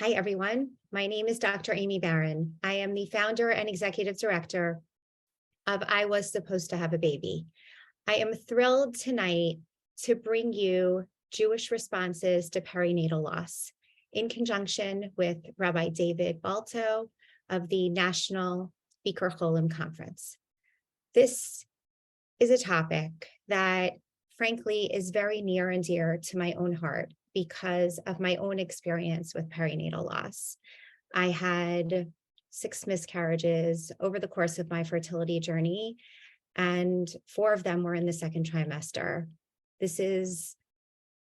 Hi, everyone. My name is Dr. Amy Barron. I am the founder and executive director of I Was Supposed to Have a Baby. I am thrilled tonight to bring you Jewish responses to perinatal loss in conjunction with Rabbi David Balto of the National Bikur Cholim Conference. This is a topic that, frankly, is very near and dear to my own heart because of my own experience with perinatal loss. I had 6 miscarriages over the course of my fertility journey, and 4 of them were in the second trimester. This is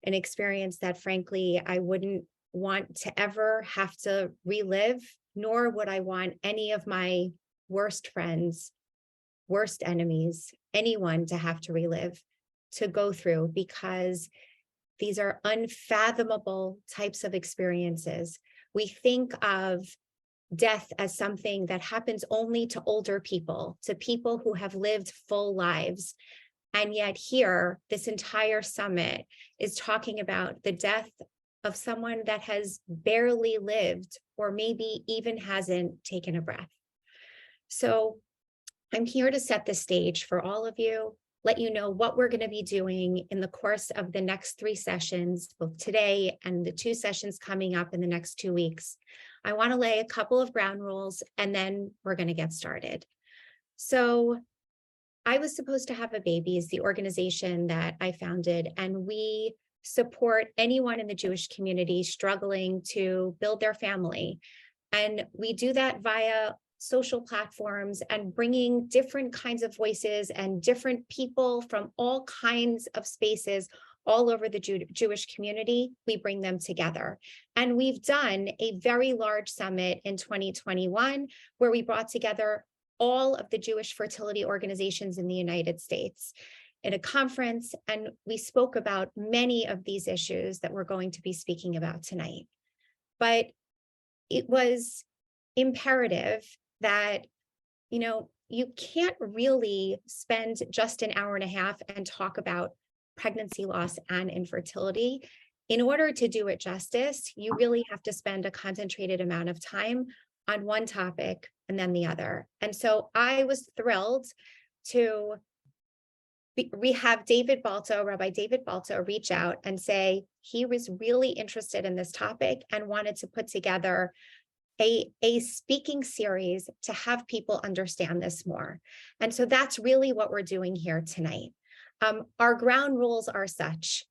an experience that, frankly, I wouldn't want to ever have to relive, nor would I want any of my worst friends, worst enemies, anyone to have to relive, to go through, because these are unfathomable types of experiences. We think of death as something that happens only to older people, to people who have lived full lives. And yet here, this entire summit is talking about the death of someone that has barely lived, or maybe even hasn't taken a breath. So I'm here to set the stage for all of you, let you know what we're going to be doing in the course of the next 3 sessions, both today and the 2 sessions coming up in the next 2 weeks. I want to lay a couple of ground rules, and then we're going to get started. So I Was Supposed to Have a Baby is the organization that I founded, and we support anyone in the Jewish community struggling to build their family. And we do that via social platforms and bringing different kinds of voices and different people from all kinds of spaces all over the Jewish community. We bring them together. And we've done a very large summit in 2021 where we brought together all of the Jewish fertility organizations in the United States in a conference, and we spoke about many of these issues that we're going to be speaking about tonight. But it was imperative that, you can't really spend just an hour and a half and talk about pregnancy loss and infertility. In order to do it justice, you really have to spend a concentrated amount of time on one topic and then the other. And so I was thrilled to have David Balto, Rabbi David Balto, reach out and say he was really interested in this topic and wanted to put together a speaking series to have people understand this more. And so that's really what we're doing here tonight. Our ground rules are such.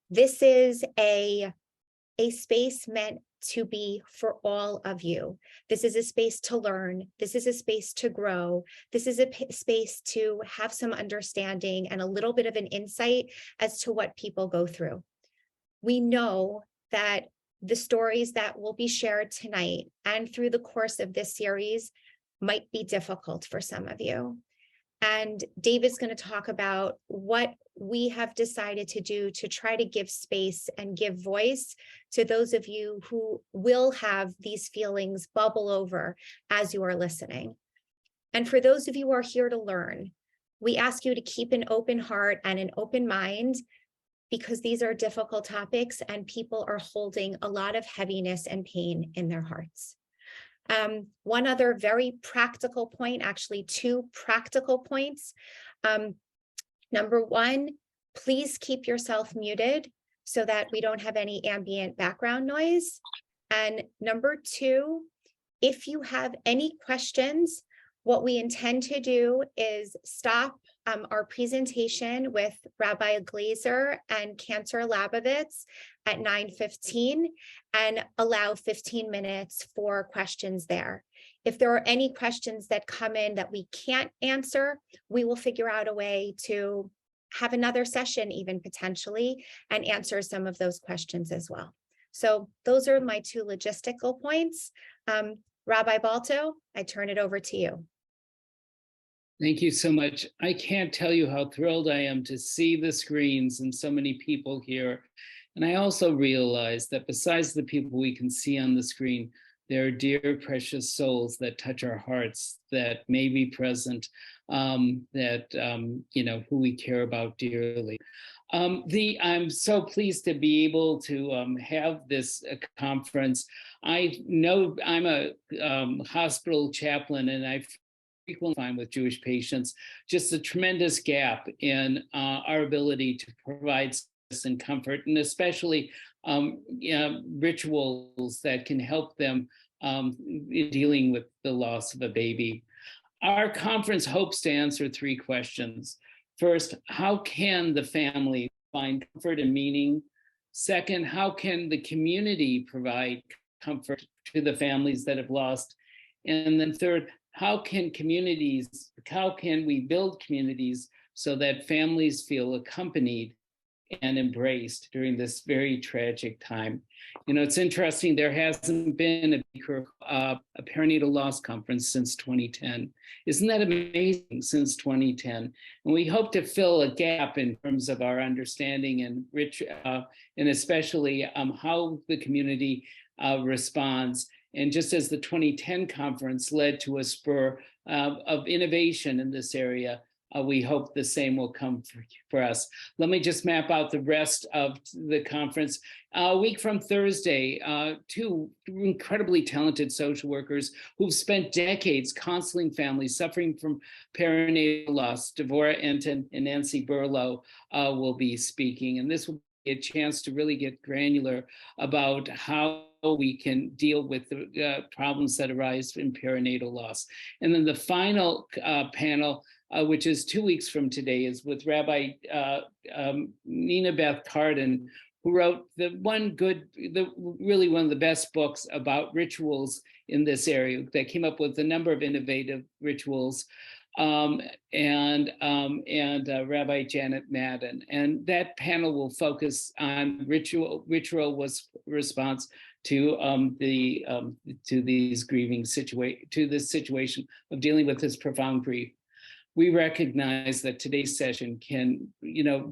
This is a space meant to be for all of you. This is a space to learn. This is a space to grow. This is a space to have some understanding and a little bit of an insight as to what people go through. We know that the stories that will be shared tonight and through the course of this series might be difficult for some of you. And David's going to talk about what we have decided to do to try to give space and give voice to those of you who will have these feelings bubble over as you are listening. And for those of you who are here to learn, we ask you to keep an open heart and an open mind, because these are difficult topics and people are holding a lot of heaviness and pain in their hearts. One other very practical point, actually 2 practical points. Number 1, please keep yourself muted so that we don't have any ambient background noise. And number 2, if you have any questions, what we intend to do is stop our presentation with Rabbi Glazer and Cantor Labovitz at 9:15 and allow 15 minutes for questions there. If there are any questions that come in that we can't answer, we will figure out a way to have another session even potentially and answer some of those questions as well. So those are my 2 logistical points. Rabbi Balto, I turn it over to you. Thank you so much. I can't tell you how thrilled I am to see the screens and so many people here. And I also realize that besides the people we can see on the screen, there are dear, precious souls that touch our hearts, that may be present, who we care about dearly. I'm so pleased to be able to have this conference. I know I'm a hospital chaplain, and I frequently find with Jewish patients just a tremendous gap in our ability to provide solace and comfort, and especially rituals that can help them in dealing with the loss of a baby. Our conference hopes to answer three questions. First, how can the family find comfort and meaning? Second, how can the community provide comfort to the families that have lost? And then third, how can we build communities so that families feel accompanied and embraced during this very tragic time? You know, it's interesting, there hasn't been a perinatal loss conference since 2010. Isn't that amazing? Since 2010. And we hope to fill a gap in terms of our understanding and especially how the community responds. And just as the 2010 conference led to a spur of innovation in this area, we hope the same will come for us. Let me just map out the rest of the conference. A week from Thursday, two incredibly talented social workers who've spent decades counseling families suffering from perinatal loss, Devorah Enton and Nancy Burlow, will be speaking. And this will be a chance to really get granular about how we can deal with the problems that arise in perinatal loss. And then the final panel, which is 2 weeks from today, is with Rabbi Nina Beth Carden, who wrote really one of the best books about rituals in this area, that came up with a number of innovative rituals, and Rabbi Janet Madden. And that panel will focus on ritual response to these grieving to this situation of dealing with this profound grief. We recognize that today's session can,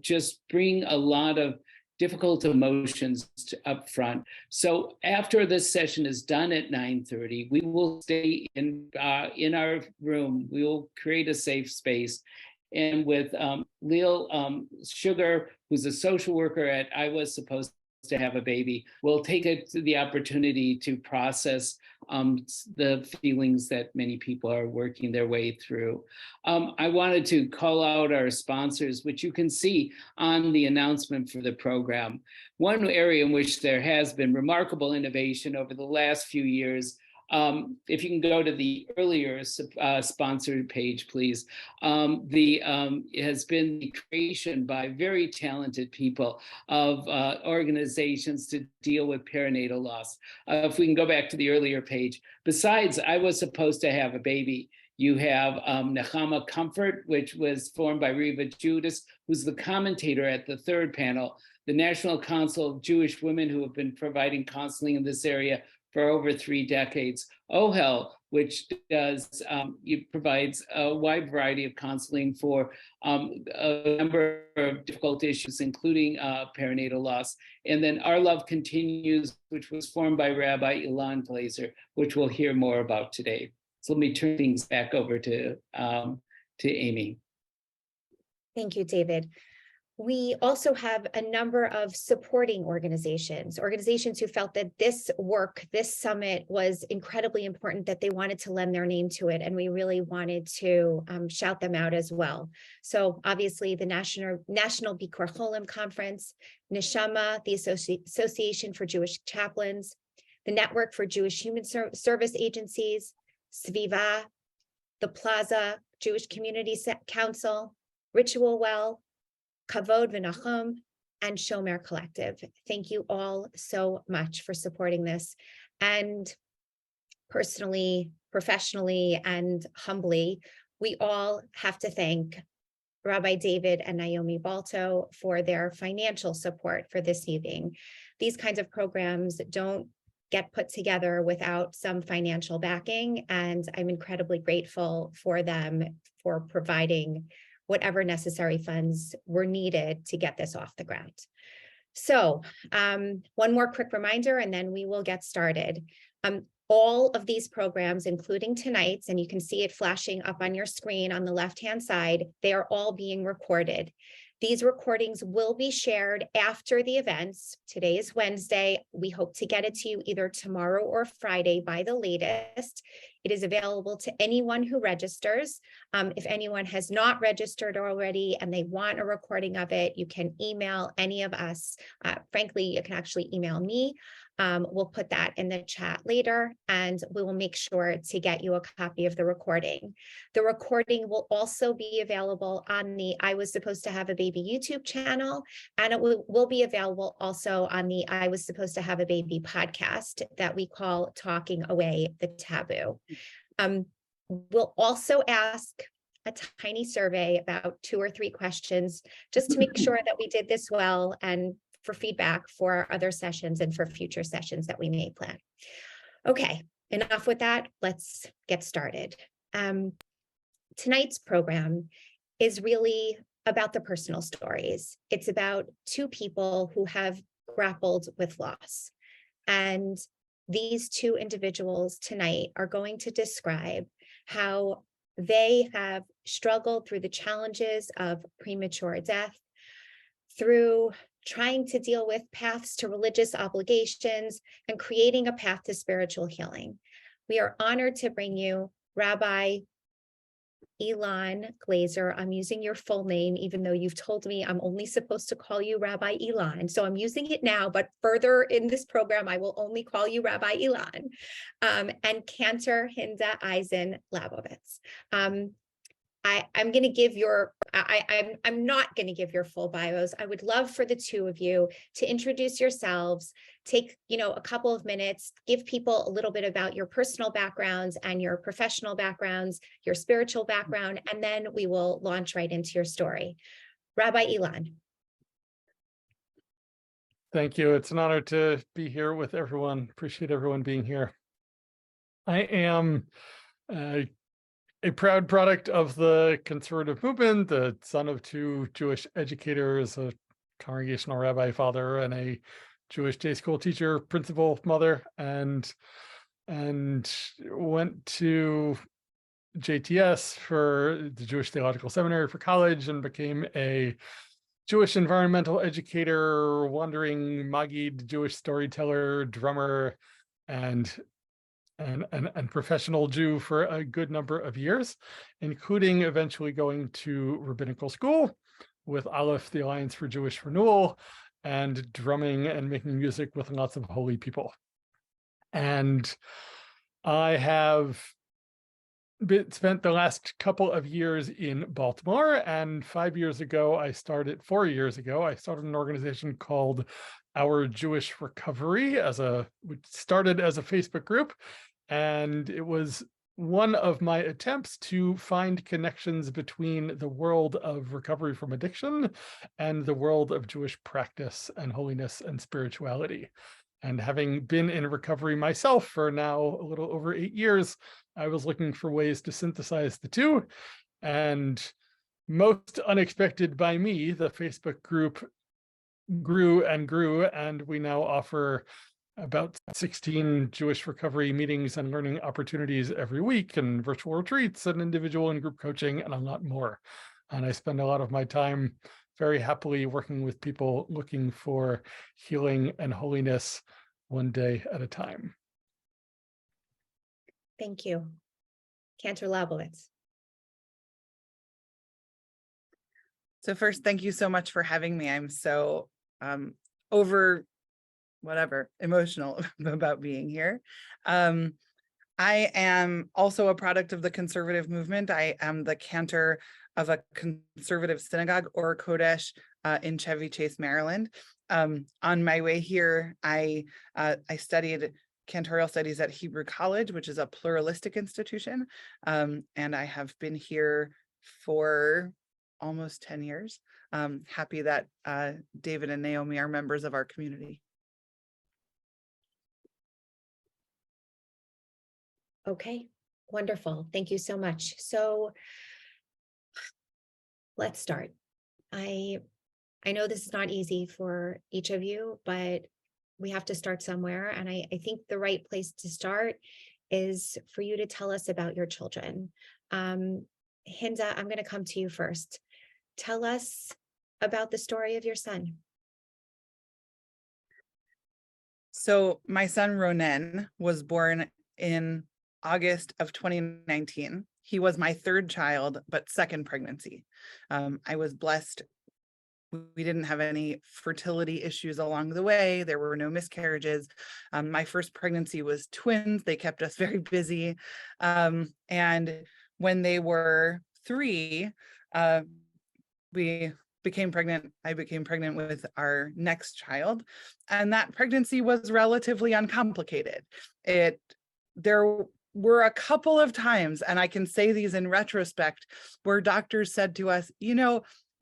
just bring a lot of difficult emotions up front. So after this session is done at 9:30, we will stay in our room. We will create a safe space. And with Leal Sugar, who's a social worker at I Was Supposed to Have a Baby, we'll take the opportunity to process the feelings that many people are working their way through. I wanted to call out our sponsors, which you can see on the announcement for the program. One area in which there has been remarkable innovation over the last few years, if you can go to the earlier sponsored page, please, has been the creation by very talented people of organizations to deal with perinatal loss. If we can go back to the earlier page, besides I Was Supposed to Have a Baby, you have Nechama Comfort, which was formed by Riva Judas, who's the commentator at the third panel, the National Council of Jewish Women who have been providing counseling in this area for over 3 decades. OHEL, which provides a wide variety of counseling for a number of difficult issues, including perinatal loss. And then Our Love Continues, which was formed by Rabbi Ilan Glazer, which we'll hear more about today. So let me turn things back over to Amy. Thank you, David. We also have a number of supporting organizations who felt that this summit was incredibly important, that they wanted to lend their name to it, and we really wanted to shout them out as well. So obviously the National Bikor Cholim Conference, Neshama, the Association for Jewish Chaplains, the Network for Jewish Human Service Agencies, Sviva, the Plaza Jewish Community Council, Ritual Well, Kavod V'Nachum, and Shomer Collective. Thank you all so much for supporting this. And personally, professionally, and humbly, we all have to thank Rabbi David and Naomi Balto for their financial support for this evening. These kinds of programs don't get put together without some financial backing, and I'm incredibly grateful for them for providing whatever necessary funds were needed to get this off the ground. So one more quick reminder, and then we will get started. All of these programs, including tonight's, and you can see it flashing up on your screen on the left-hand side, they are all being recorded. These recordings will be shared after the events. Today is Wednesday. We hope to get it to you either tomorrow or Friday by the latest. It is available to anyone who registers. If anyone has not registered already and they want a recording of it, you can email any of us. Frankly, you can actually email me. We'll put that in the chat later, and we will make sure to get you a copy of the recording. The recording will also be available on the I Was Supposed to Have a Baby YouTube channel, and it will be available also on the I Was Supposed to Have a Baby podcast that we call Talking Away the Taboo. We'll also ask a tiny survey, about 2 or 3 questions, just to make sure that we did this well, and for feedback for our other sessions and for future sessions that we may plan. Okay, enough with that. Let's get started. Tonight's program is really about the personal stories. It's about 2 people who have grappled with loss. And these 2 individuals tonight are going to describe how they have struggled through the challenges of premature death, through trying to deal with paths to religious obligations and creating a path to spiritual healing. We are honored to bring you Rabbi Elon Glazer. I'm using your full name, even though you've told me I'm only supposed to call you Rabbi Elon. So I'm using it now, but further in this program, I will only call you Rabbi Elon, and Cantor Hinda Eisen Labovitz. I'm going to give your, I'm not going to give your full bios. I would love for the 2 of you to introduce yourselves, take, a couple of minutes, give people a little bit about your personal backgrounds and your professional backgrounds, your spiritual background, and then we will launch right into your story. Rabbi Elon. Thank you. It's an honor to be here with everyone. Appreciate everyone being here. I am a proud product of the conservative movement, the son of 2 Jewish educators, a congregational rabbi father and a Jewish day school teacher, principal mother, and went to JTS for the Jewish Theological Seminary for college and became a Jewish environmental educator, wandering Maggid, Jewish storyteller, drummer, and professional Jew for a good number of years, including eventually going to rabbinical school with Aleph, the Alliance for Jewish Renewal, and drumming and making music with lots of holy people. And I have spent the last couple of years in Baltimore, and 4 years ago, I started an organization called Our Jewish Recovery, which started as a Facebook group. And it was one of my attempts to find connections between the world of recovery from addiction and the world of Jewish practice and holiness and spirituality. And having been in recovery myself for now a little over 8 years, I was looking for ways to synthesize the 2. And most unexpected by me, the Facebook group grew and grew, and we now offer about 16 Jewish recovery meetings and learning opportunities every week, and virtual retreats and individual and group coaching, and a lot more. And I spend a lot of my time very happily working with people looking for healing and holiness one day at a time. Thank you. Cantor Labovitz. So first, thank you so much for having me. I'm so emotional about being here. I am also a product of the conservative movement. I am the cantor of a conservative synagogue, or Kodesh, in Chevy Chase, Maryland. On my way here, I studied cantorial studies at Hebrew College, which is a pluralistic institution. And I have been here for almost 10 years. Happy that David and Naomi are members of our community. Okay, wonderful. Thank you so much. So let's start. I know this is not easy for each of you, but we have to start somewhere. And I think the right place to start is for you to tell us about your children. Hinda, I'm going to come to you first. Tell us about the story of your son. So my son Ronen was born in August of 2019. He was my third child, but second pregnancy. I was blessed. We didn't have any fertility issues along the way. There were no miscarriages. My first pregnancy was twins. They kept us very busy. And when they were 3, we became pregnant. I became pregnant with our next child, and that pregnancy was relatively uncomplicated. There were a couple of times, and I can say these in retrospect, where doctors said to us,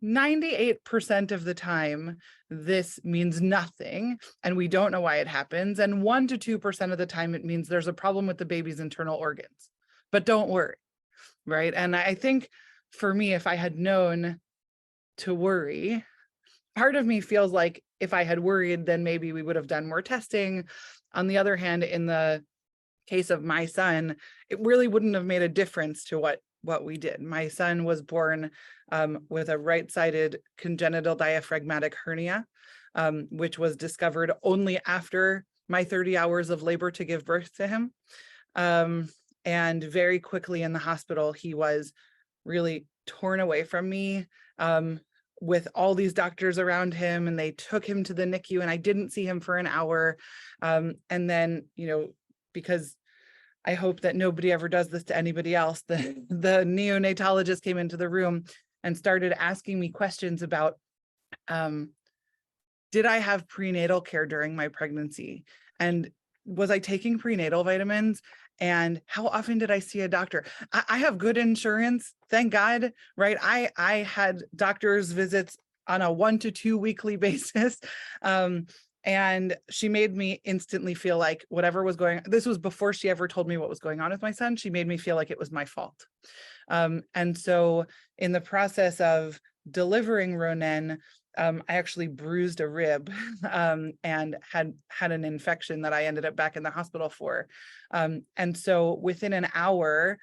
98% of the time, this means nothing, and we don't know why it happens. And 1 to 2% of the time, it means there's a problem with the baby's internal organs, but don't worry, right? And I think for me, if I had known to worry, part of me feels like if I had worried, then maybe we would have done more testing. On the other hand, in the case of my son, it really wouldn't have made a difference to what we did. My son was born with a right-sided congenital diaphragmatic hernia, which was discovered only after my 30 hours of labor to give birth to him. And very quickly in the hospital, he was really torn away from me, with all these doctors around him, and they took him to the NICU, and I didn't see him for an hour. And then, because I hope that nobody ever does this to anybody else, the neonatologist came into the room and started asking me questions about, did I have prenatal care during my pregnancy? And was I taking prenatal vitamins? And how often did I see a doctor? I have good insurance, thank God, right? I had doctor's visits on a 1 to 2 weekly basis. And she made me instantly feel like whatever was going on, this was before she ever told me what was going on with my son, she made me feel like it was my fault. And so in the process of delivering Ronen, I actually bruised a rib and had an infection that I ended up back in the hospital for. And so within an hour,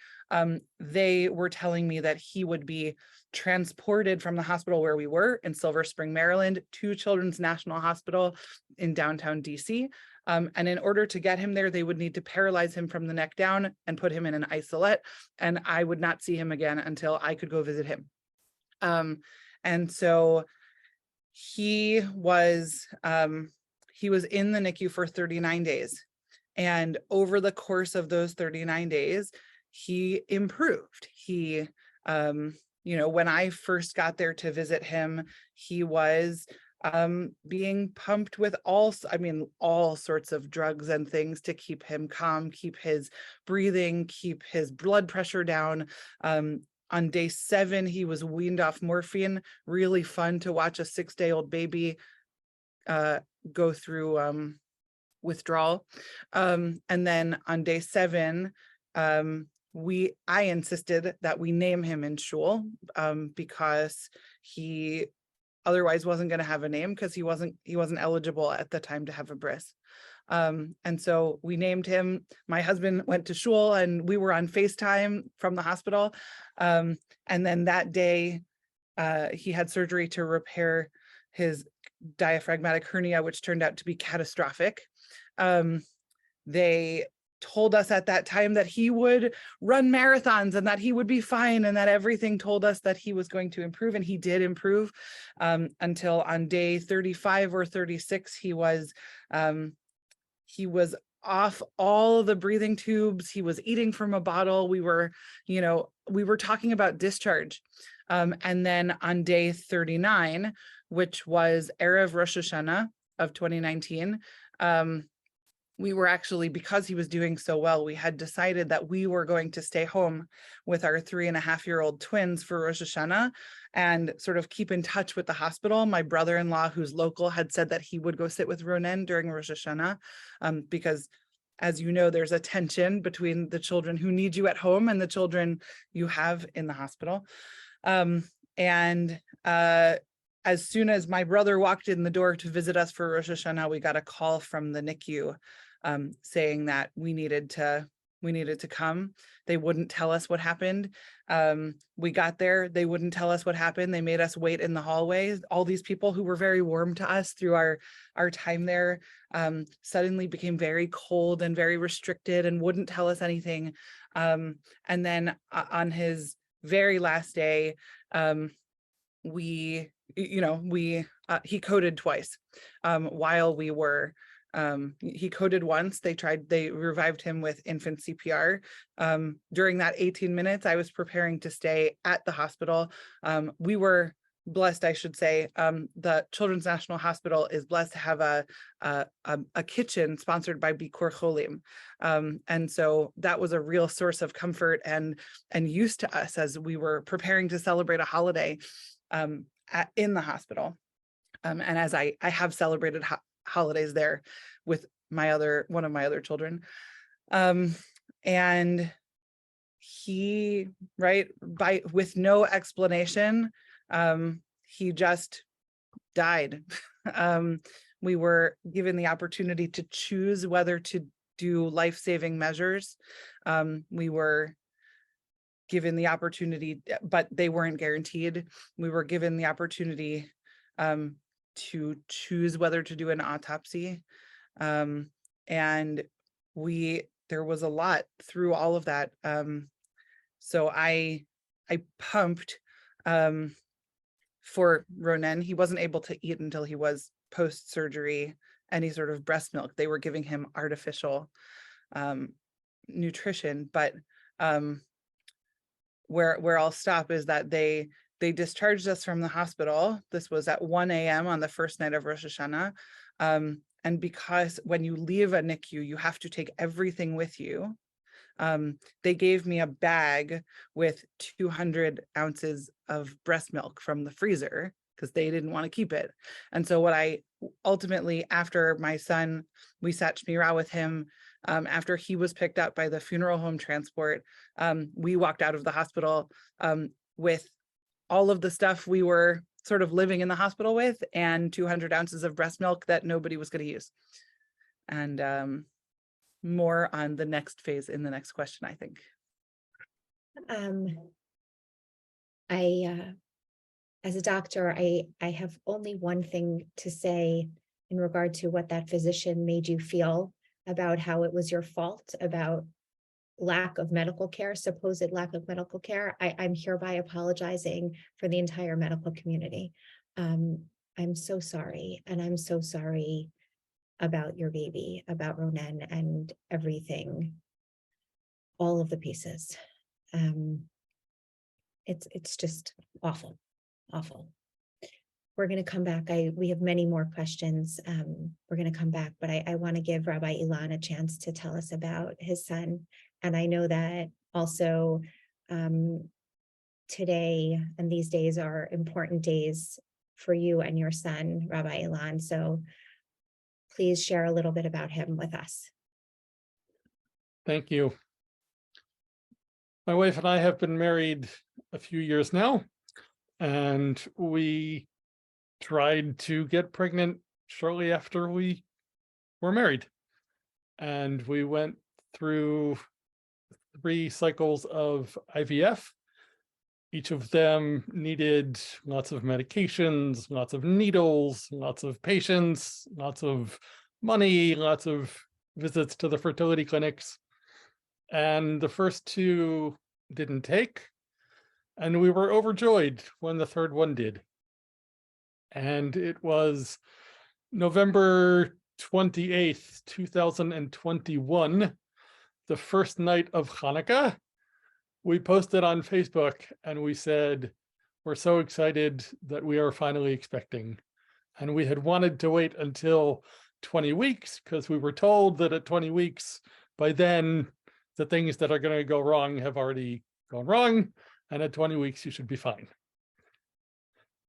they were telling me that he would be transported from the hospital where we were in Silver Spring, Maryland, to Children's National Hospital in downtown DC. And in order to get him there, they would need to paralyze him from the neck down and put him in an isolette. And I would not see him again until I could go visit him. And so he was in the NICU for 39 days. And over the course of those 39 days, he improved. He, when I first got there to visit him, he was being pumped with all sorts of drugs and things to keep him calm, keep his breathing, keep his blood pressure down. On day 7, he was weaned off morphine. Really fun to watch a 6-day-old baby go through withdrawal. And then on day 7, I insisted that we name him in shul because he otherwise wasn't going to have a name, because he wasn't eligible at the time to have a bris. And so we named him. My husband went to shul and we were on FaceTime from the hospital. And then that day, he had surgery to repair his diaphragmatic hernia, which turned out to be catastrophic. They told us at that time that he would run marathons and that he would be fine, and that everything told us that he was going to improve, and he did improve until on day 35 or 36, he was off all the breathing tubes. He was eating from a bottle. We were talking about discharge. And then on day 39, which was Erev Rosh Hashanah of 2019, we were actually, because he was doing so well, we had decided that we were going to stay home with our 3.5-year-old twins for Rosh Hashanah and sort of keep in touch with the hospital. My brother-in-law, who's local, had said that he would go sit with Ronen during Rosh Hashanah because, as you know, there's a tension between the children who need you at home and the children you have in the hospital. As soon as my brother walked in the door to visit us for Rosh Hashanah, we got a call from the NICU saying that we needed to we needed to come. They wouldn't tell us what happened. We got there, they wouldn't tell us what happened. They made us wait in the hallways. All these people who were very warm to us through our time there suddenly became very cold and very restricted and wouldn't tell us anything. And then on his very last day, he coded twice while we were. He coded once. They revived him with infant CPR. During that 18 minutes, I was preparing to stay at the hospital. We were blessed, I should say. The Children's National Hospital is blessed to have a kitchen sponsored by Bikur Cholim. And so that was a real source of comfort and use to us as we were preparing to celebrate a holiday in the hospital. And as I have celebrated holidays there with one of my other children. And he, with no explanation, he just died. We were given the opportunity to choose whether to do life-saving measures. We were given the opportunity, but they weren't guaranteed. We were given the opportunity to choose whether to do an autopsy. And there was a lot through all of that. So I pumped for Ronen. He wasn't able to eat until he was post-surgery, any sort of breast milk. They were giving him artificial nutrition, but where I'll stop is that they discharged us from the hospital. This was at 1 a.m. on the first night of Rosh Hashanah. And because when you leave a NICU, you have to take everything with you. They gave me a bag with 200 ounces of breast milk from the freezer because they didn't want to keep it. And so what I ultimately, after my son, we sat Shmirah with him, after he was picked up by the funeral home transport, we walked out of the hospital with all of the stuff we were sort of living in the hospital with and 200 ounces of breast milk that nobody was going to use. And more on the next phase in the next question, I think. As a doctor, I have only one thing to say in regard to what that physician made you feel about how it was your fault, about lack of medical care, supposed lack of medical care. I'm hereby apologizing for the entire medical community. I'm so sorry. And I'm so sorry about your baby, about Ronen and everything, all of the pieces. It's just awful, awful. We're going to come back. We have many more questions. We're going to come back, but I want to give Rabbi Ilan a chance to tell us about his son. And I know that also today and these days are important days for you and your son, Rabbi Ilan. So please share a little bit about him with us. Thank you. My wife and I have been married a few years now, and we tried to get pregnant shortly after we were married. And we went through 3 cycles of IVF. Each of them needed lots of medications, lots of needles, lots of patience, lots of money, lots of visits to the fertility clinics. And the first 2 didn't take. And we were overjoyed when the 3rd one did. And it was November 28th, 2021, the first night of Hanukkah. We posted on Facebook and we said, we're so excited that we are finally expecting. And we had wanted to wait until 20 weeks because we were told that at 20 weeks, by then, the things that are going to go wrong have already gone wrong. And at 20 weeks, you should be fine.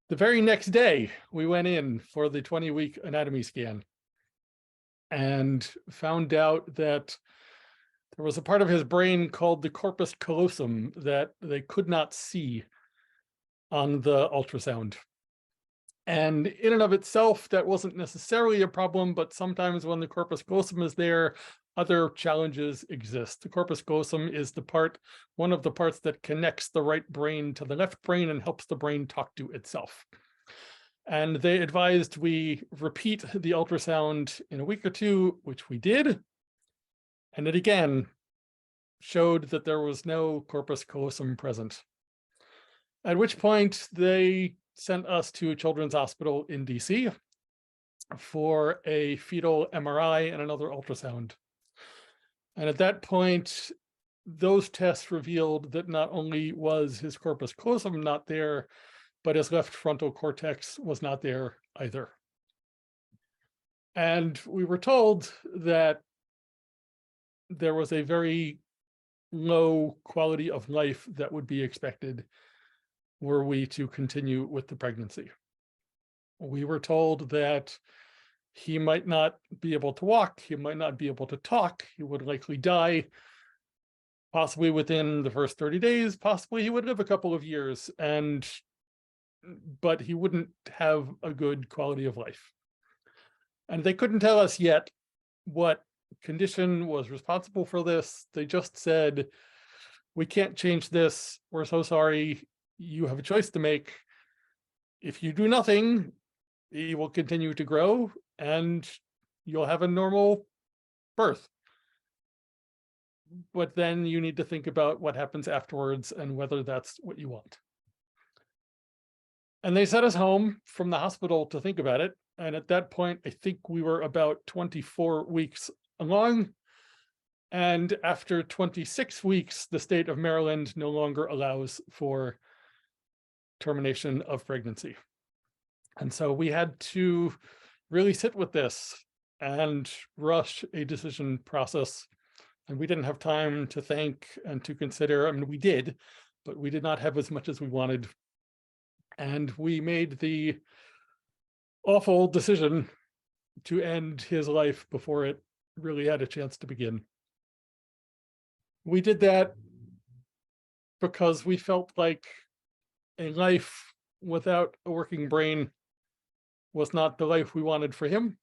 The very next day, we went in for the 20-week anatomy scan and found out that there was a part of his brain called the corpus callosum that they could not see on the ultrasound. And in and of itself, that wasn't necessarily a problem, but sometimes when the corpus callosum is there, other challenges exist. The corpus callosum is one of the parts that connects the right brain to the left brain and helps the brain talk to itself. And they advised we repeat the ultrasound in a week or two, which we did. And it again showed that there was no corpus callosum present. At which point they sent us to Children's Hospital in DC for a fetal MRI and another ultrasound. And at that point, those tests revealed that not only was his corpus callosum not there, but his left frontal cortex was not there either. And we were told that there was a very low quality of life that would be expected were we to continue with the pregnancy. We were told that he might not be able to walk, he might not be able to talk, he would likely die, possibly within the first 30 days, possibly he would live a couple of years, but he wouldn't have a good quality of life. And they couldn't tell us yet what condition was responsible for this. They just said, we can't change this, we're so sorry, you have a choice to make. If you do nothing, he will continue to grow and you'll have a normal birth. But then you need to think about what happens afterwards and whether that's what you want. And they sent us home from the hospital to think about it. And at that point, I think we were about 24 weeks along. And after 26 weeks, the state of Maryland no longer allows for termination of pregnancy. And so we had to really sit with this and rush a decision process. And we didn't have time to think and to consider. I mean, we did, but we did not have as much as we wanted. And we made the awful decision to end his life before it really had a chance to begin. We did that because we felt like a life without a working brain was not the life we wanted for him.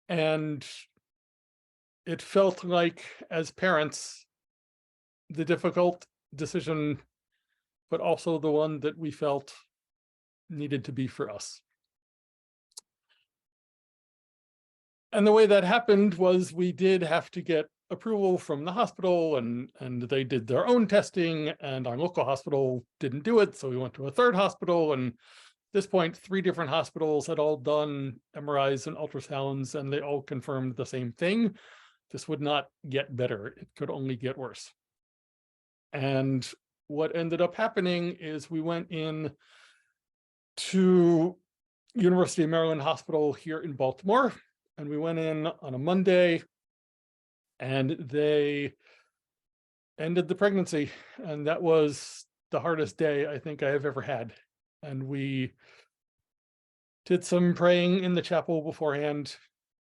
And it felt like, as parents, the difficult decision, but also the one that we felt needed to be for us. And the way that happened was we did have to get approval from the hospital, and they did their own testing, and our local hospital didn't do it. So we went to a third hospital, and at this point, 3 different hospitals had all done MRIs and ultrasounds, and they all confirmed the same thing. This would not get better. It could only get worse. And what ended up happening is we went in to University of Maryland Hospital here in Baltimore, and we went in on a Monday, and they ended the pregnancy. And that was the hardest day I think I have ever had. And we did some praying in the chapel beforehand,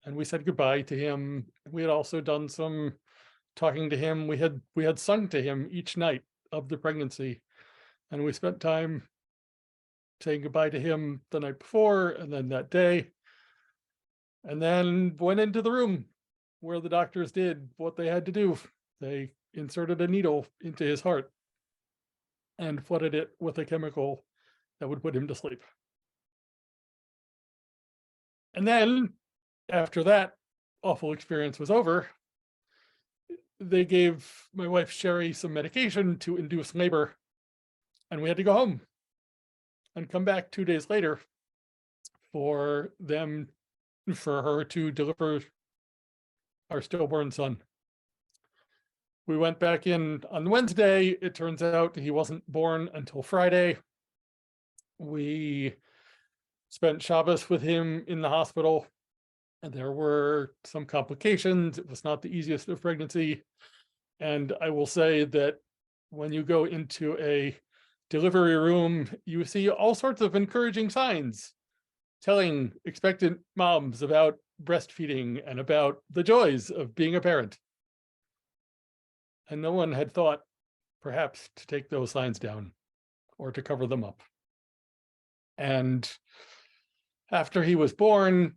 and we said goodbye to him. We had also done some talking to him. We had sung to him each night of the pregnancy, and we spent time saying goodbye to him the night before and then that day, and then went into the room where the doctors did what they had to do. They inserted a needle into his heart and flooded it with a chemical that would put him to sleep. And then after that awful experience was over, they gave my wife Sherry some medication to induce labor, and we had to go home and come back 2 days later for her to deliver our stillborn son. We went back in on Wednesday. It turns out he wasn't born until Friday. We spent Shabbos with him in the hospital, and there were some complications. It was not the easiest of pregnancy. And I will say that when you go into a delivery room, you see all sorts of encouraging signs telling expectant moms about breastfeeding and about the joys of being a parent. And no one had thought perhaps to take those signs down or to cover them up. And after he was born,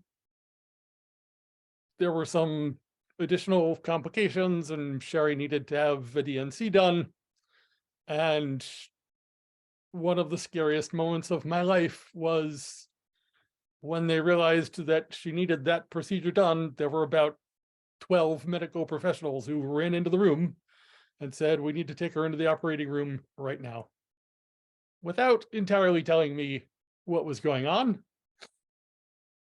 there were some additional complications, and Sherry needed to have a DNC done. And one of the scariest moments of my life was when they realized that she needed that procedure done. There were about 12 medical professionals who ran into the room and said, "We need to take her into the operating room right now," without entirely telling me what was going on.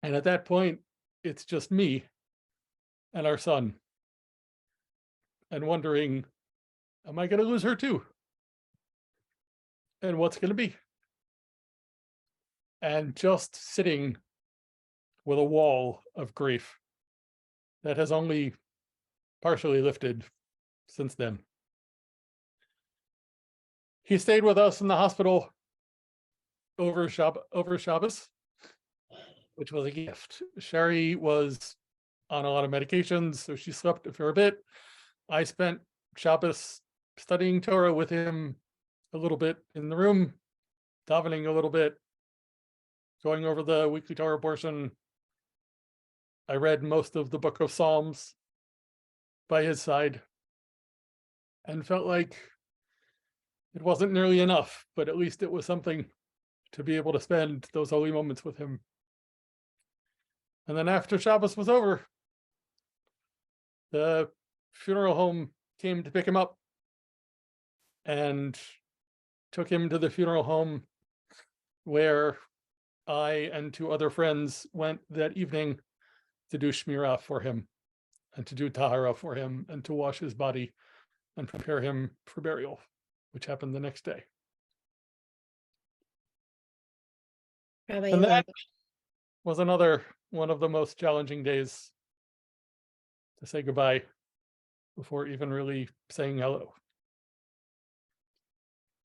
And at that point, it's just me and our son, and wondering, am I going to lose her too? And what's going to be? And just sitting with a wall of grief that has only partially lifted since then. He stayed with us in the hospital over Shabbos, which was a gift. Sherry was on a lot of medications, so she slept for a bit. I spent Shabbos studying Torah with him a little bit in the room, davening a little bit, going over the weekly Torah portion. I read most of the book of Psalms by his side and felt like it wasn't nearly enough, but at least it was something to be able to spend those holy moments with him. And then after Shabbos was over, the funeral home came to pick him up and took him to the funeral home, where I and 2 other friends went that evening to do shmirah for him and to do tahara for him and to wash his body and prepare him for burial, which happened the next day. Rabbi And that Ilan, was another one of the most challenging days to say goodbye before even really saying hello.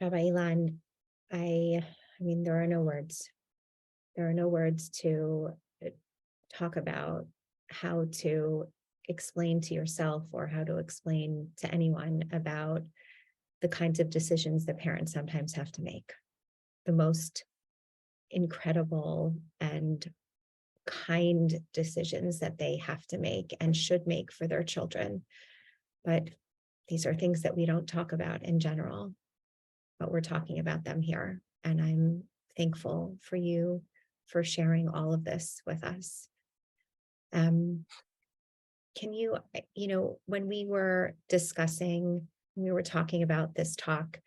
Rabbi Ilan, I mean, there are no words. There are no words to talk about how to explain to yourself or how to explain to anyone about the kinds of decisions that parents sometimes have to make. The most incredible and kind decisions that they have to make and should make for their children. But these are things that we don't talk about in general, but we're talking about them here. And I'm thankful for you for sharing all of this with us. Can you, when we were discussing, we were talking about this talk,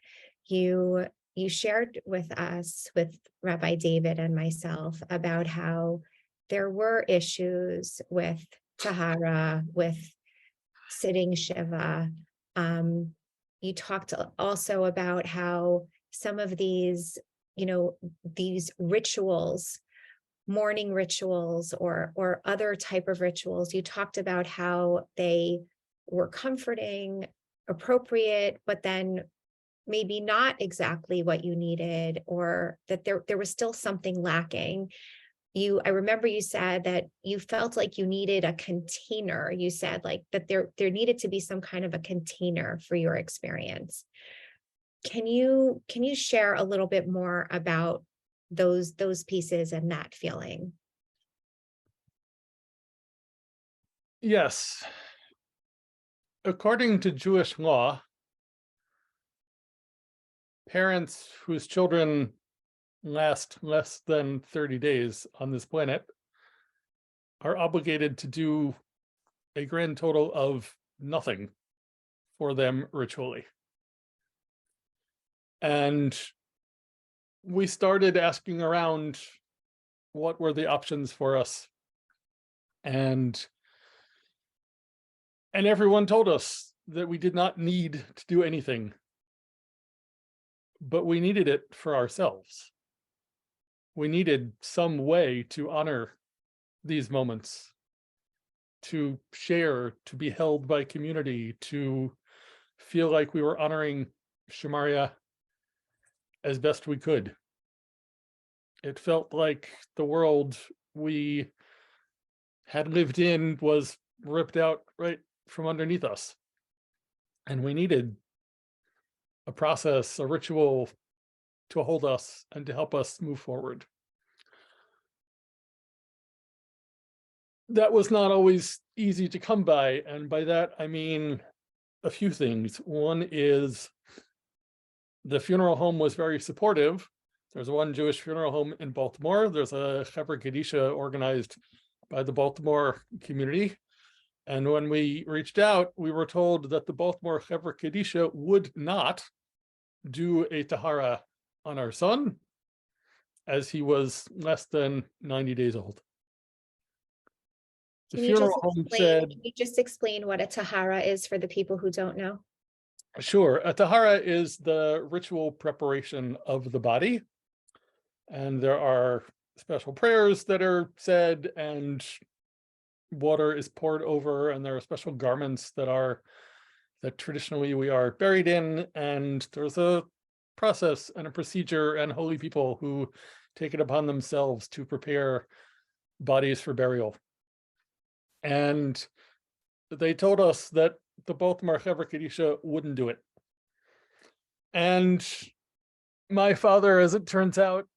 you shared with us, with Rabbi David and myself, about how there were issues with Tahara, with sitting Shiva. You talked also about how some of these, these rituals, morning rituals or other type of rituals, you talked about how they were comforting, appropriate, but then maybe not exactly what you needed, or that there was still something lacking. I remember you said that you felt like you needed a container. You said like that there needed to be some kind of a container for your experience. Can you share a little bit more about those pieces and that feeling? Yes. According to Jewish law, parents whose children last less than 30 days on this planet are obligated to do a grand total of nothing for them ritually. And we started asking around what were the options for us. And everyone told us that we did not need to do anything, but we needed it for ourselves. We needed some way to honor these moments, to share, to be held by community, to feel like we were honoring Shemaria as best we could. It felt like the world we had lived in was ripped out right from underneath us. And we needed a process, a ritual to hold us and to help us move forward. That was not always easy to come by. And by that, I mean a few things. One is the funeral home was very supportive. There's one Jewish funeral home in Baltimore. There's a Chevra Kadisha organized by the Baltimore community. And when we reached out, we were told that the Baltimore Chevra Kadisha would not do a tahara on our son, as he was less than 90 days old. The funeral home said, can you just explain what a tahara is for the people who don't know? sure, a tahara is the ritual preparation of the body. And there are special prayers that are said, and water is poured over, and there are special garments that traditionally we are buried in, and there's a process and a procedure and holy people who take it upon themselves to prepare bodies for burial. And they told us that the Baltimore Chevra Kadisha wouldn't do it. And my father, as it turns out,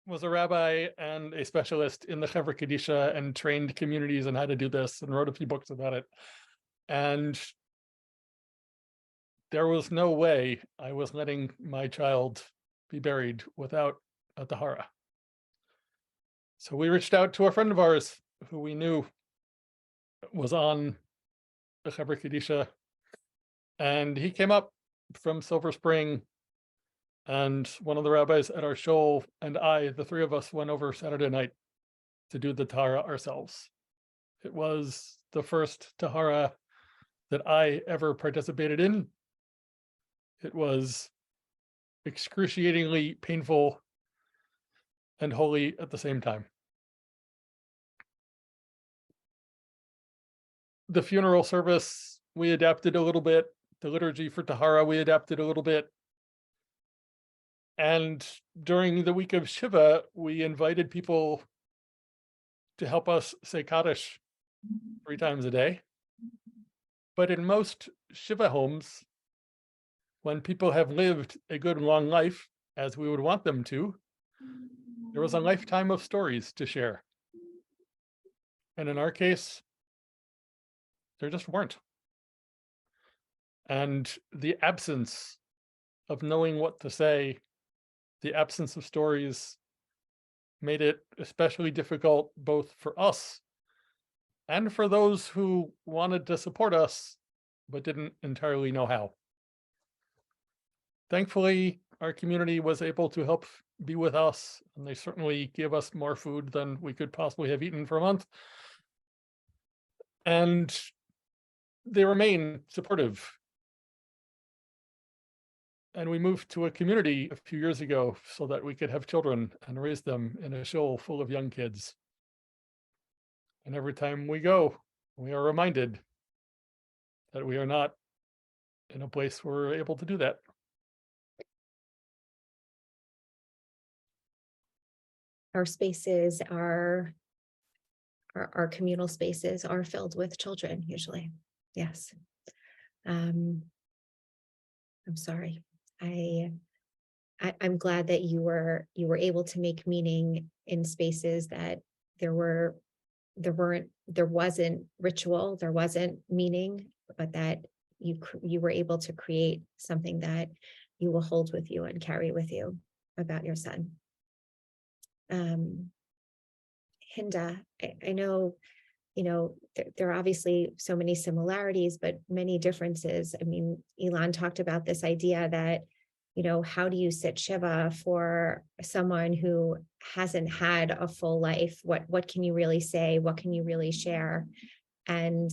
was a rabbi and a specialist in the Chevra Kadisha and trained communities on how to do this and wrote a few books about it. And there was no way I was letting my child be buried without a tahara. So we reached out to a friend of ours who we knew was on the Chevra Kadisha, and he came up from Silver Spring, and one of the rabbis at our shul and I, the three of us, went over Saturday night to do the tahara ourselves. It was the first tahara that I ever participated in. It was excruciatingly painful and holy at the same time. The funeral service, we adapted a little bit. The liturgy for tahara, we adapted a little bit. And during the week of Shiva, we invited people to help us say Kaddish 3 times a day. But in most Shiva homes, when people have lived a good long life, as we would want them to, there was a lifetime of stories to share. And in our case, there just weren't. And the absence of knowing what to say, the absence of stories, made it especially difficult both for us and for those who wanted to support us, but didn't entirely know how. Thankfully, our community was able to help be with us, and they certainly gave us more food than we could possibly have eaten for a month. And they remain supportive. And we moved to a community a few years ago so that we could have children and raise them in a shul full of young kids. And every time we go, we are reminded that we are not in a place where we're able to do that. Our spaces are, our communal spaces are filled with children usually. Yes. I'm sorry. I'm glad that you were able to make meaning in spaces that there wasn't ritual, there wasn't meaning, but that you were able to create something that you will hold with you and carry with you about your son. Hinda, I know, there are obviously so many similarities, but many differences. I mean, Elon talked about this idea that, how do you sit Shiva for someone who hasn't had a full life? What can you really say? What can you really share? And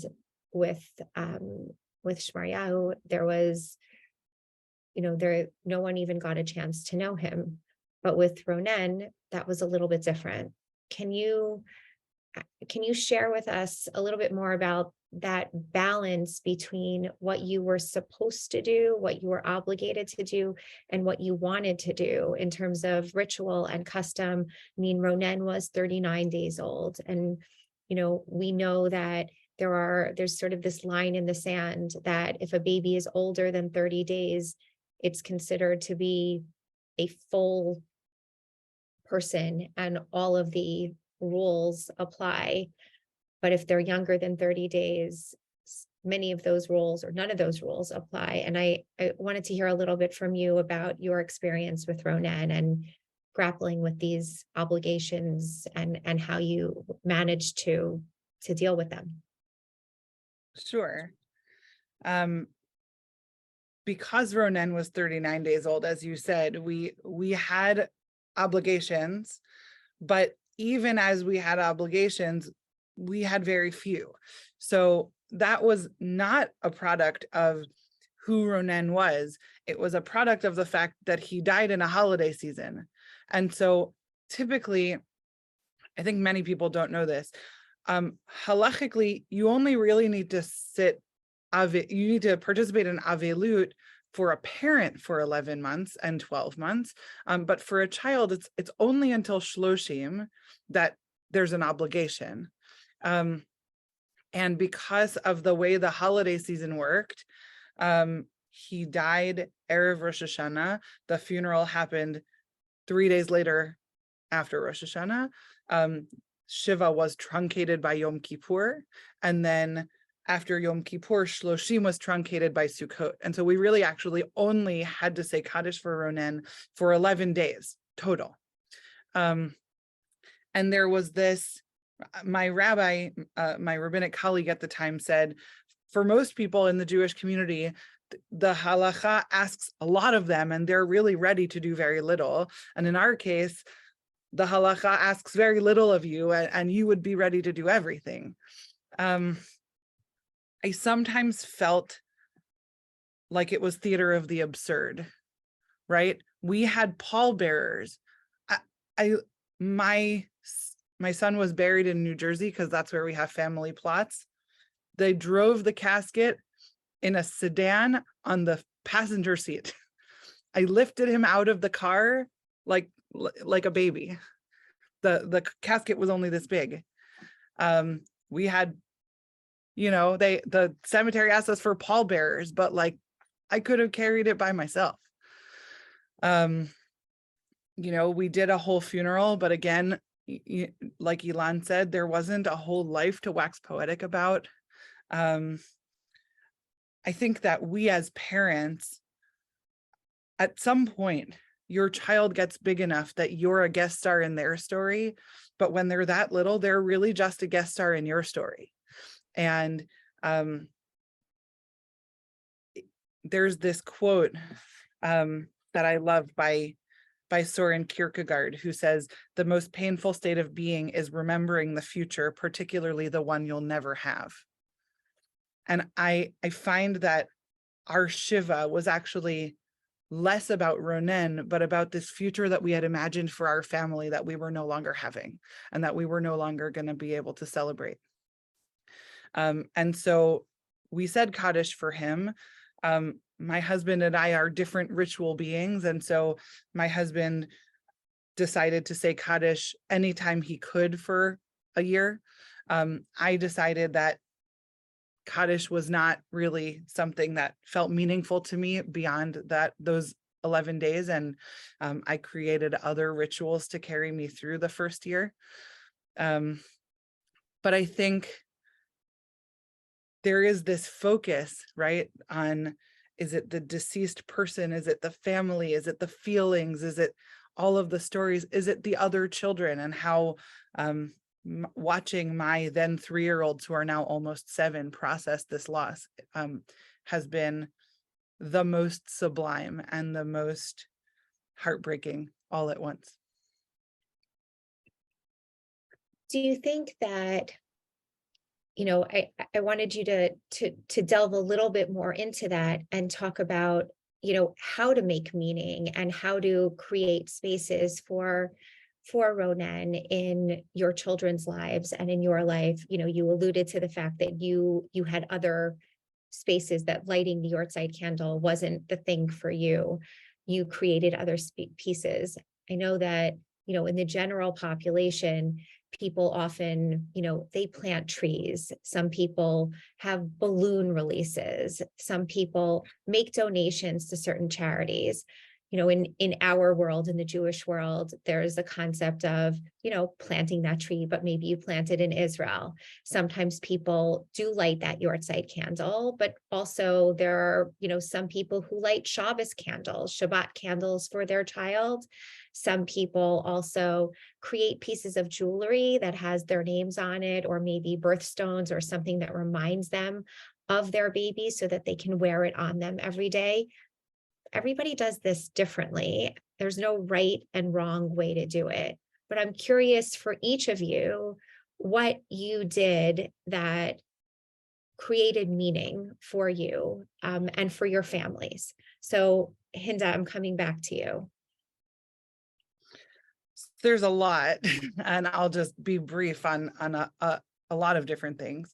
with Shmaryahu, there was, no one even got a chance to know him. But with Ronen, that was a little bit different. Can you share with us a little bit more about that balance between what you were supposed to do, what you were obligated to do, and what you wanted to do in terms of ritual and custom? I mean, Ronen was 39 days old, and we know that there's sort of this line in the sand that if a baby is older than 30 days, it's considered to be a full person, and all of the rules apply. But if they're younger than 30 days, many of those rules or none of those rules apply. And I wanted to hear a little bit from you about your experience with Ronen and grappling with these obligations and how you managed to deal with them. Sure. Because Ronen was 39 days old, as you said, we had obligations, but even as we had obligations, we had very few. So that was not a product of who Ronen was. It was a product of the fact that he died in a holiday season. And so typically, I think many people don't know this, halachically, you only really need to you need to participate in Avelut for a parent for 11 months and 12 months. But for a child, it's only until Shloshim that there's an obligation. And because of the way the holiday season worked, he died Erev Rosh Hashanah. The funeral happened 3 days later after Rosh Hashanah. Shiva was truncated by Yom Kippur. And then after Yom Kippur, Shloshim was truncated by Sukkot. And so we really actually only had to say Kaddish for Ronen for 11 days total. And there was this, my rabbi, my rabbinic colleague at the time said, for most people in the Jewish community, the halacha asks a lot of them and they're really ready to do very little. And in our case, the halacha asks very little of you and you would be ready to do everything. I sometimes felt like it was theater of the absurd, right? We had pallbearers. My son was buried in New Jersey because that's where we have family plots. They drove the casket in a sedan on the passenger seat. I lifted him out of the car like a baby. The casket was only this big. We had, the cemetery asked us for pallbearers, but like I could have carried it by myself. We did a whole funeral, but again, like Ilan said, there wasn't a whole life to wax poetic about. I think that we as parents, at some point, your child gets big enough that you're a guest star in their story, but when they're that little, they're really just a guest star in your story. And there's this quote that I love by Soren Kierkegaard, who says, the most painful state of being is remembering the future, particularly the one you'll never have. And I find that our Shiva was actually less about Ronen, but about this future that we had imagined for our family that we were no longer having and that we were no longer going to be able to celebrate. And so we said Kaddish for him. My husband and I are different ritual beings. And so my husband decided to say Kaddish anytime he could for a year. I decided that Kaddish was not really something that felt meaningful to me beyond those 11 days. And I created other rituals to carry me through the first year. But I think there is this focus, right, on, is it the deceased person? Is it the family? Is it the feelings? Is it all of the stories? Is it the other children? And how watching my then 3-year-olds, who are now almost 7, process this loss has been the most sublime and the most heartbreaking all at once. Do you think that, I wanted you to delve a little bit more into that and talk about, how to make meaning and how to create spaces for Ronen in your children's lives and in your life. You alluded to the fact that you had other spaces, that lighting the Yortzeit candle wasn't the thing for you. You created other pieces. I know that, in the general population, people often, they plant trees. Some people have balloon releases. Some people make donations to certain charities. in our world, in the Jewish world, there's a concept of, planting that tree, but maybe you plant it in Israel. Sometimes people do light that Yortzeit candle, but also there are, some people who light Shabbos candles, Shabbat candles for their child. Some people also create pieces of jewelry that has their names on it, or maybe birthstones or something that reminds them of their baby so that they can wear it on them every day. Everybody does this differently. There's no right and wrong way to do it. But I'm curious for each of you, what you did that created meaning for you and for your families. So Hinda, I'm coming back to you. There's a lot, and I'll just be brief on a lot of different things.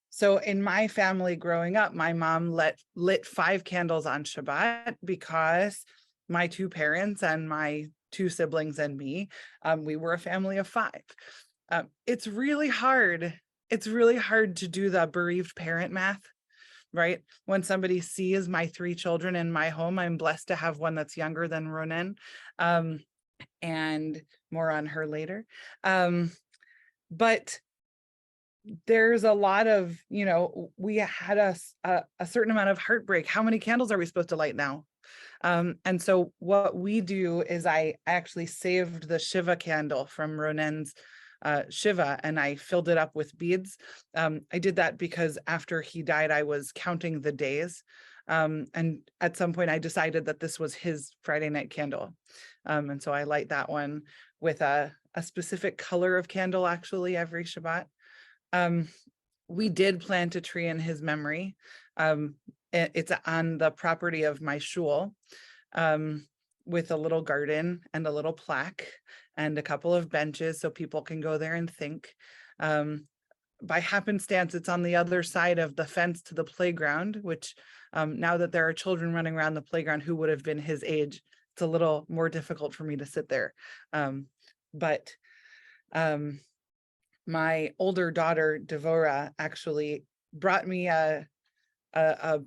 So in my family growing up, my mom lit 5 candles on Shabbat because my 2 parents and my 2 siblings and me, we were a family of 5. It's really hard. It's really hard to do the bereaved parent math, right? When somebody sees my 3 children in my home, I'm blessed to have one that's younger than Ronen, and more on her later. But there's a lot of, we had a certain amount of heartbreak. How many candles are we supposed to light now? And so what we do is I actually saved the Shiva candle from Ronen's Shiva, and I filled it up with beads. I did that because after he died, I was counting the days. And at some point I decided that this was his Friday night candle. And so I light that one with a specific color of candle actually every Shabbat. We did plant a tree in his memory. It's on the property of my shul, with a little garden and a little plaque and a couple of benches so people can go there and think. By happenstance, it's on the other side of the fence to the playground, which now that there are children running around the playground who would have been his age, it's a little more difficult for me to sit there. But my older daughter, Devora, actually brought me a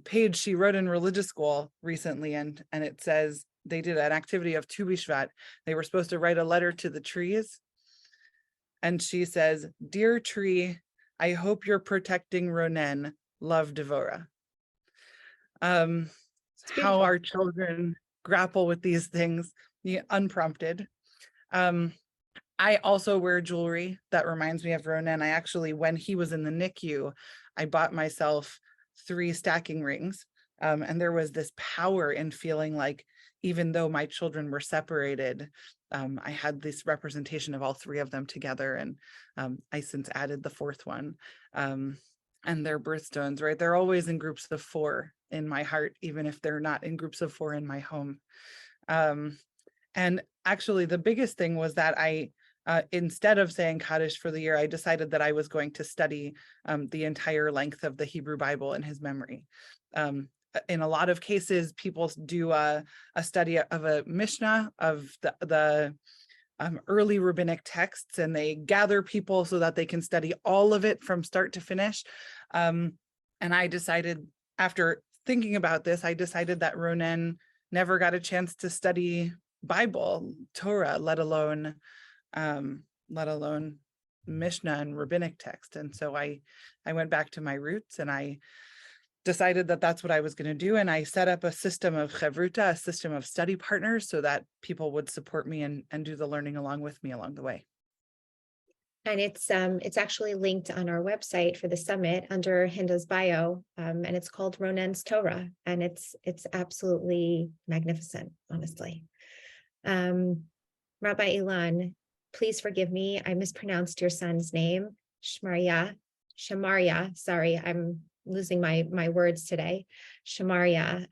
page she wrote in religious school recently, and it says they did an activity of Tu B'Shvat. They were supposed to write a letter to the trees. And she says, "Dear tree, I hope you're protecting Ronen. Love, Devora." How our children grapple with these things, unprompted. I also wear jewelry that reminds me of Ronen. I actually, when he was in the NICU, I bought myself 3 stacking rings. And there was this power in feeling like, even though my children were separated, I had this representation of all 3 of them together. And I since added the 4th one. And their birthstones, right? They're always in groups of 4 in my heart, even if they're not in groups of 4 in my home. And actually, the biggest thing was that I, instead of saying Kaddish for the year, I decided that I was going to study the entire length of the Hebrew Bible in his memory. In a lot of cases, people do a study of a Mishnah of the early rabbinic texts, and they gather people so that they can study all of it from start to finish. And I decided, after thinking about this, I decided that Ronen never got a chance to study Bible, Torah, let alone Mishnah and rabbinic text. And so I went back to my roots, and I decided that that's what I was going to do. And I set up a system of chevruta, a system of study partners, so that people would support me and do the learning along with me along the way. And it's actually linked on our website for the summit under Hinda's bio, and it's called Ronen's Torah, and it's absolutely magnificent, honestly. Rabbi Ilan, please forgive me, I mispronounced your son's name, Shamaria. Sorry, I'm losing my words today. Shamaria.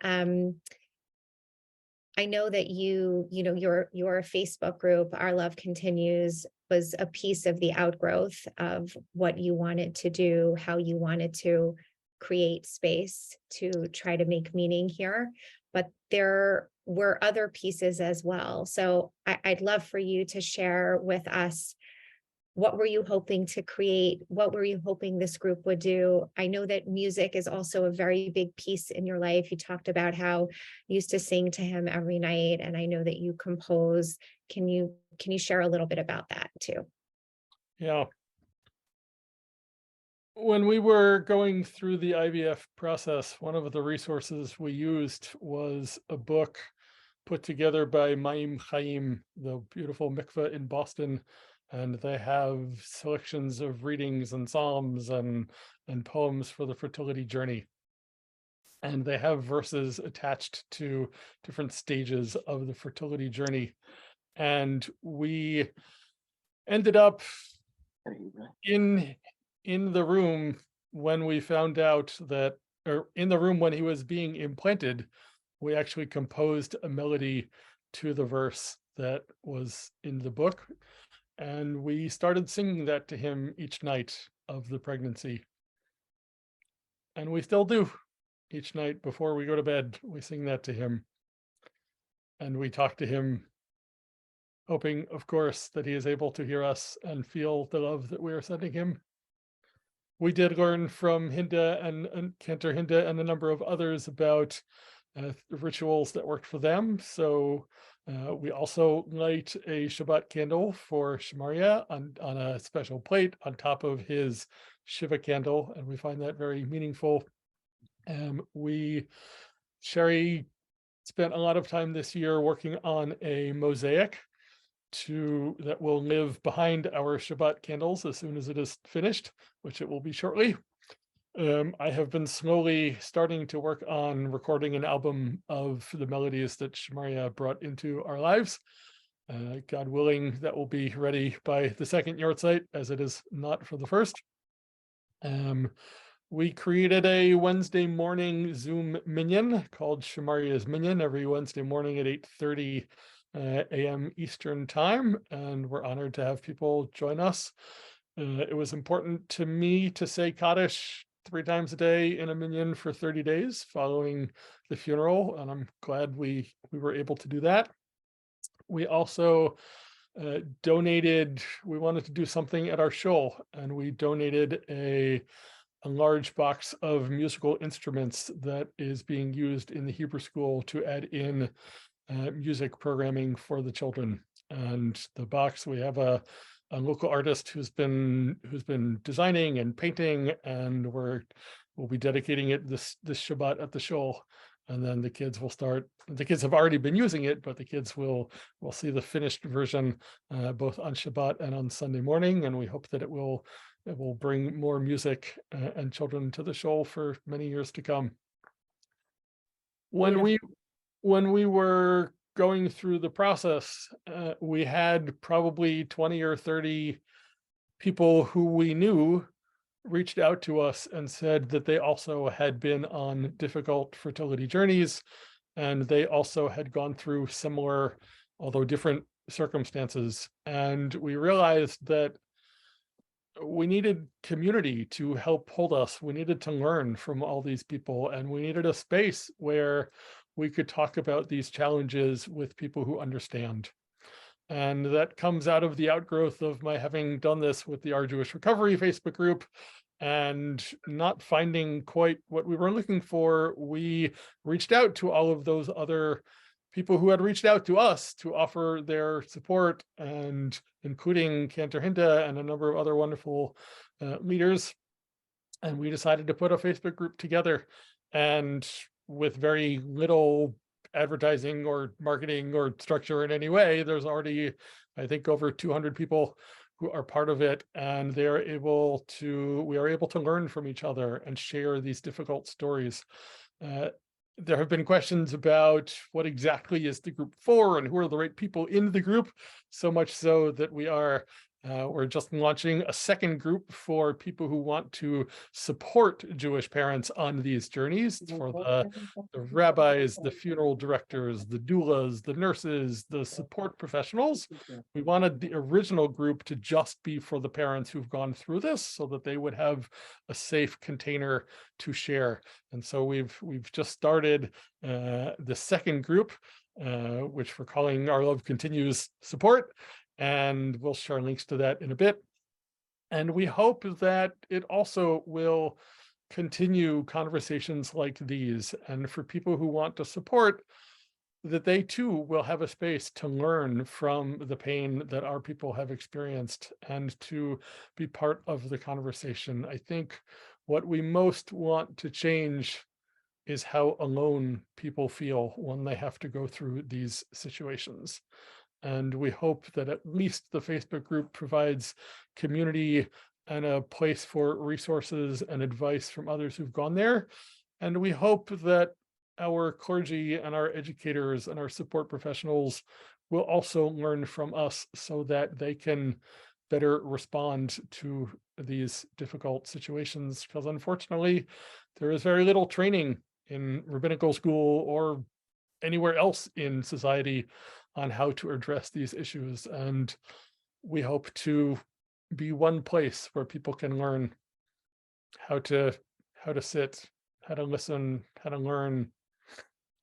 I know that your Facebook group, Our Love Continues, was a piece of the outgrowth of what you wanted to do, how you wanted to create space to try to make meaning here. But there were other pieces as well. So I'd love for you to share with us what were you hoping to create? What were you hoping this group would do? I know that music is also a very big piece in your life. You talked about how you used to sing to him every night, and I know that you compose. Can you share a little bit about that too? Yeah. When we were going through the IVF process, one of the resources we used was a book put together by Maim Chaim, the beautiful mikveh in Boston. And they have selections of readings and psalms and poems for the fertility journey. And they have verses attached to different stages of the fertility journey. And we ended up in the room when we found out that, or in the room when he was being implanted, we actually composed a melody to the verse that was in the book. And we started singing that to him each night of the pregnancy. And we still do. Each night before we go to bed, we sing that to him. And we talk to him, hoping, of course, that he is able to hear us and feel the love that we are sending him. We did learn from Hinda and Cantor Hinda and a number of others about rituals that worked for them. So we also light a Shabbat candle for Shemaria on a special plate on top of his Shiva candle, and we find that very meaningful. Sherry spent a lot of time this year working on a mosaic that will live behind our Shabbat candles as soon as it is finished, which it will be shortly. I have been slowly starting to work on recording an album of the melodies that Shemaria brought into our lives. God willing, that will be ready by the second yahrzeit, as it is not for the first. We created a Wednesday morning Zoom minyan called Shemaria's Minyan every Wednesday morning at 8:30 a.m. Eastern time, and we're honored to have people join us. It was important to me to say Kaddish 3 times a day in a minyan for 30 days following the funeral, and I'm glad we were able to do that. We also donated, we wanted to do something at our shul, and we donated a large box of musical instruments that is being used in the Hebrew school to add in music programming for the children. And the box, we have a local artist who's been designing and painting, and we'll be dedicating it this Shabbat at the shul. And then the kids have already been using it, but the kids will see the finished version both on Shabbat and on Sunday morning. And we hope that it will bring more music and children to the shul for many years to come. When we were going through the process, we had probably 20 or 30 people who we knew reached out to us and said that they also had been on difficult fertility journeys, and they also had gone through similar, although different, circumstances. And we realized that we needed community to help hold us. We needed to learn from all these people, and we needed a space where we could talk about these challenges with people who understand. And that comes out of the outgrowth of my having done this with the Our Jewish Recovery Facebook group and not finding quite what we were looking for. We reached out to all of those other people who had reached out to us to offer their support, and including Cantor Hinda and a number of other wonderful leaders. And we decided to put a Facebook group together, and with very little advertising or marketing or structure in any way, there's already, I think, over 200 people who are part of it, and we are able to learn from each other and share these difficult stories. There have been questions about what exactly is the group for and who are the right people in the group, so much so that we're just launching a second group for people who want to support Jewish parents on these journeys, for the rabbis, the funeral directors, the doulas, the nurses, the support professionals. We wanted the original group to just be for the parents who've gone through this, so that they would have a safe container to share. And so we've just started the second group, which we're calling Our Love Continues Support. And we'll share links to that in a bit. And we hope that it also will continue conversations like these, and for people who want to support, that they too will have a space to learn from the pain that our people have experienced and to be part of the conversation. I think what we most want to change is how alone people feel when they have to go through these situations. And we hope that at least the Facebook group provides community and a place for resources and advice from others who've gone there. And we hope that our clergy and our educators and our support professionals will also learn from us so that they can better respond to these difficult situations. Because unfortunately, there is very little training in rabbinical school or anywhere else in society on how to address these issues. And we hope to be one place where people can learn how to sit, how to listen, how to learn,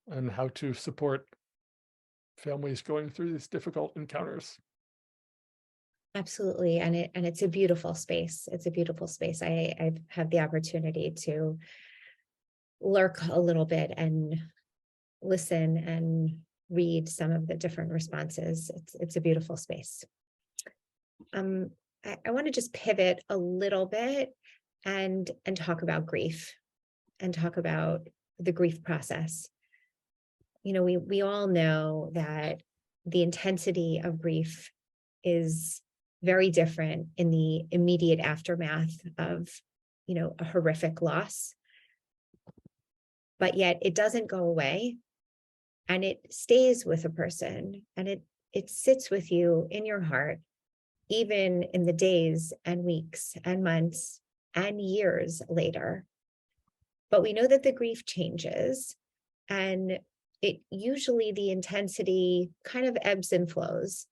and how to support families going through these difficult encounters. Absolutely. And it's a beautiful space. It's a beautiful space. I've had the opportunity to lurk a little bit and listen and read some of the different responses. It's a beautiful space. I want to just pivot a little bit and talk about grief and talk about the grief process. You know, we all know that the intensity of grief is very different in the immediate aftermath of, you know, a horrific loss. But yet it doesn't go away, and it stays with a person, and it sits with you in your heart, even in the days and weeks and months and years later. But we know that the grief changes, and it usually the intensity kind of ebbs and flows.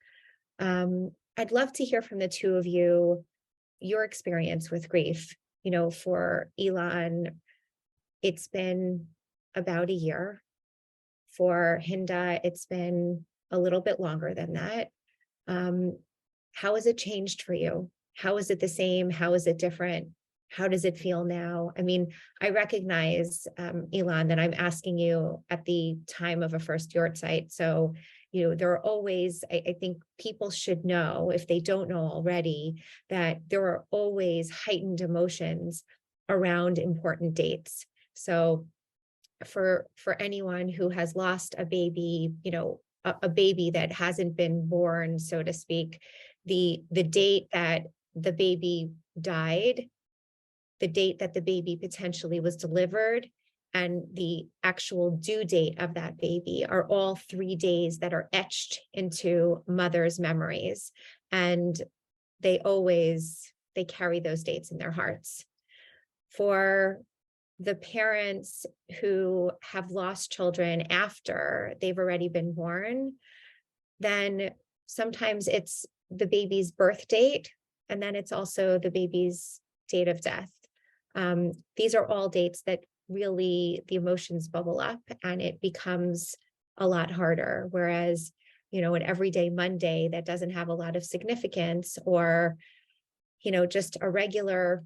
I'd love to hear from the two of you, your experience with grief. You know, for Elon, it's been about a year. For Hinda, it's been a little bit longer than that. How has it changed for you? How is it the same? How is it different? How does it feel now? I mean, I recognize, Elon, that I'm asking you at the time of a first yurt site. So, you know, there are always, I think people should know, if they don't know already, that there are always heightened emotions around important dates. So for anyone who has lost a baby, you know, a baby that hasn't been born, so to speak, the date that the baby died, the date that the baby potentially was delivered, and the actual due date of that baby are all 3 days that are etched into mothers' memories. And they carry those dates in their hearts. For the parents who have lost children after they've already been born, then sometimes it's the baby's birth date, and then it's also the baby's date of death. These are all dates that really the emotions bubble up, and it becomes a lot harder. Whereas, you know, an everyday Monday that doesn't have a lot of significance, or, you know, just a regular,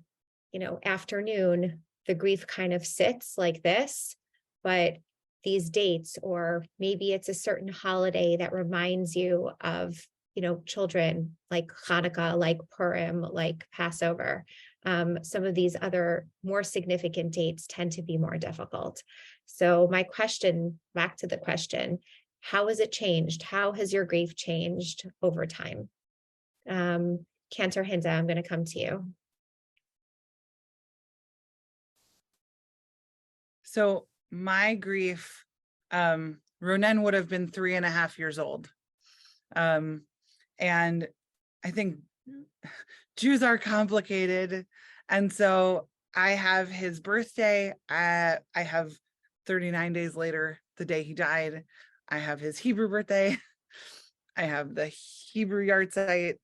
you know, afternoon, the grief kind of sits like this. But these dates, or maybe it's a certain holiday that reminds you of, you know, children, like Hanukkah, like Purim, like Passover. Some of these other more significant dates tend to be more difficult. So my question, back to the question, how has it changed? How has your grief changed over time? Cantor Hinda, I'm going to come to you. So my grief, Ronen would have been 3.5 years old. And I think Jews are complicated. And so I have his birthday. I have 39 days later, the day he died. I have his Hebrew birthday. I have the Hebrew yard site.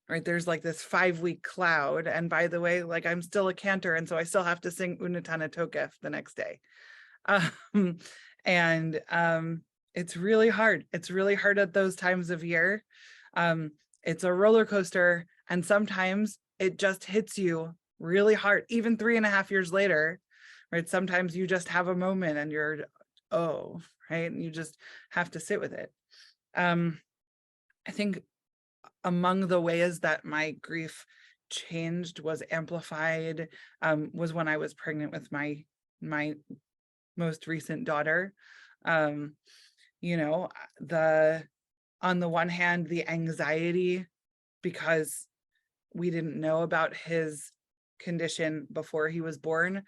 Right, there's like this 5-week cloud. And by the way, like, I'm still a cantor, and so I still have to sing Unatana Tokef the next day. It's really hard. It's really hard at those times of year. It's a roller coaster. And sometimes it just hits you really hard, even 3.5 years later, right? Sometimes you just have a moment and you're, oh, right? And you just have to sit with it. I think among the ways that my grief changed, was amplified, was when I was pregnant with my most recent daughter. You know, on the one hand, the anxiety, because we didn't know about his condition before he was born.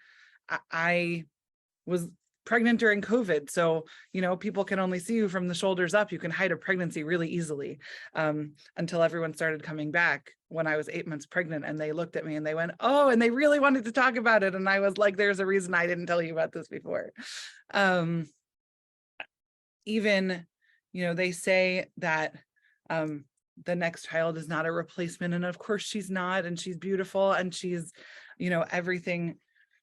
I was pregnant during COVID. So, you know, people can only see you from the shoulders up. You can hide a pregnancy really easily, until everyone started coming back when I was 8 months pregnant, and they looked at me and they went, oh, and they really wanted to talk about it. And I was like, there's a reason I didn't tell you about this before. Even, you know, they say that the next child is not a replacement. And of course she's not, and she's beautiful, and she's, you know, everything